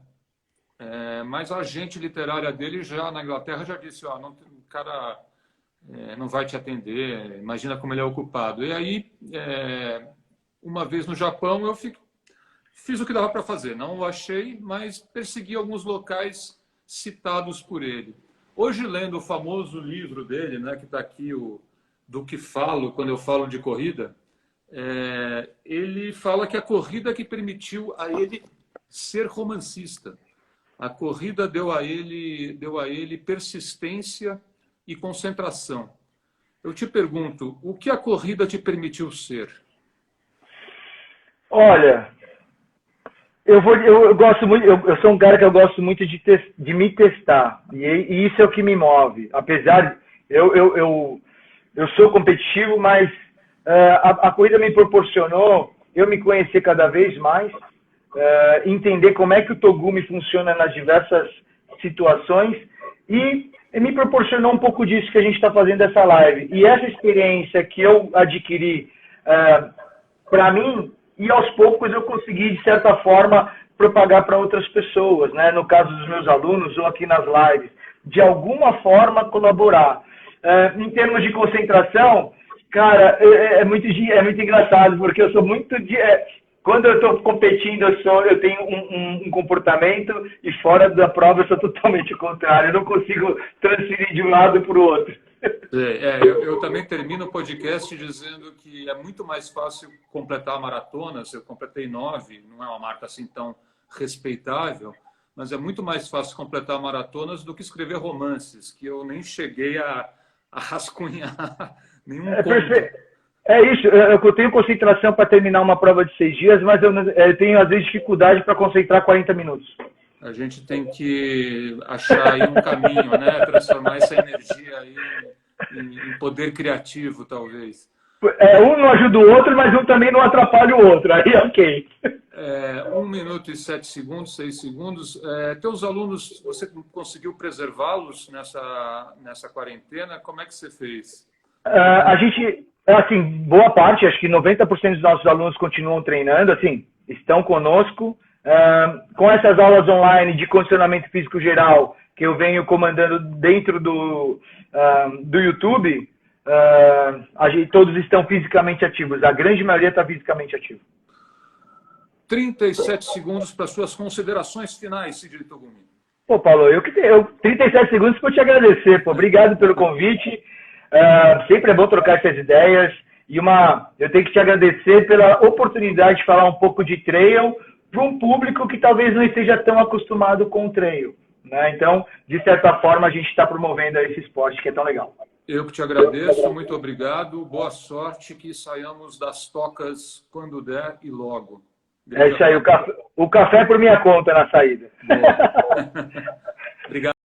Speaker 1: Mas a agente literária dele já na Inglaterra já disse, o cara não vai te atender, imagina como ele é ocupado. E aí, uma vez no Japão, eu fiz o que dava para fazer. Não o achei, mas persegui alguns locais citados por ele. Hoje, lendo o famoso livro dele, né, que está aqui, Do que Falo, quando eu falo de corrida, ele fala que a corrida que permitiu a ele ser romancista. A corrida deu a ele persistência e concentração. Eu te pergunto, o que a corrida te permitiu ser?
Speaker 2: Olha, eu gosto muito, eu sou um cara que eu gosto muito de me testar, e isso é o que me move. Apesar de eu sou competitivo, mas a corrida me proporcionou eu me conhecer cada vez mais, entender como é que o Togumi funciona nas diversas situações e me proporcionou um pouco disso que a gente está fazendo essa live. E essa experiência que eu adquiri para mim, e aos poucos eu consegui, de certa forma, propagar para outras pessoas, né? No caso dos meus alunos ou aqui nas lives, de alguma forma colaborar. Em termos de concentração, cara, é muito engraçado, porque eu sou muito... quando eu estou competindo, eu tenho um comportamento e fora da prova eu sou totalmente o contrário. Eu não consigo transferir de um lado para o outro.
Speaker 1: Eu também termino o podcast dizendo que é muito mais fácil completar maratonas. Eu completei 9, não é uma marca assim tão respeitável, mas é muito mais fácil completar maratonas do que escrever romances, que eu nem cheguei a rascunhar nenhum ponto.
Speaker 2: É isso, eu tenho concentração para terminar uma prova de 6 dias, mas eu tenho, às vezes, dificuldade para concentrar 40 minutos.
Speaker 1: A gente tem que achar aí um caminho, né? Transformar essa energia aí em poder criativo, talvez.
Speaker 2: Um não ajuda o outro, mas um também não atrapalha o outro. Aí, ok.
Speaker 1: 1 minuto e 7 segundos, 6 segundos. Teus alunos, você conseguiu preservá-los nessa quarentena? Como é que você fez?
Speaker 2: A gente... Assim, boa parte, acho que 90% dos nossos alunos continuam treinando, assim, estão conosco. Com essas aulas online de condicionamento físico geral, que eu venho comandando dentro do YouTube, todos estão fisicamente ativos. A grande maioria está fisicamente ativa.
Speaker 1: 37 segundos para suas considerações finais, Cid Togumi.
Speaker 2: Pô, Paulo, 37 segundos para te agradecer. Pô, obrigado pelo convite. Sempre é bom trocar essas ideias e eu tenho que te agradecer pela oportunidade de falar um pouco de trail para um público que talvez não esteja tão acostumado com o trail, né? Então, de certa forma, a gente está promovendo esse esporte que é tão legal.
Speaker 1: Eu que te agradeço, muito obrigado, boa sorte, que saiamos das tocas quando der e logo.
Speaker 2: É isso aí, o café por minha conta na saída.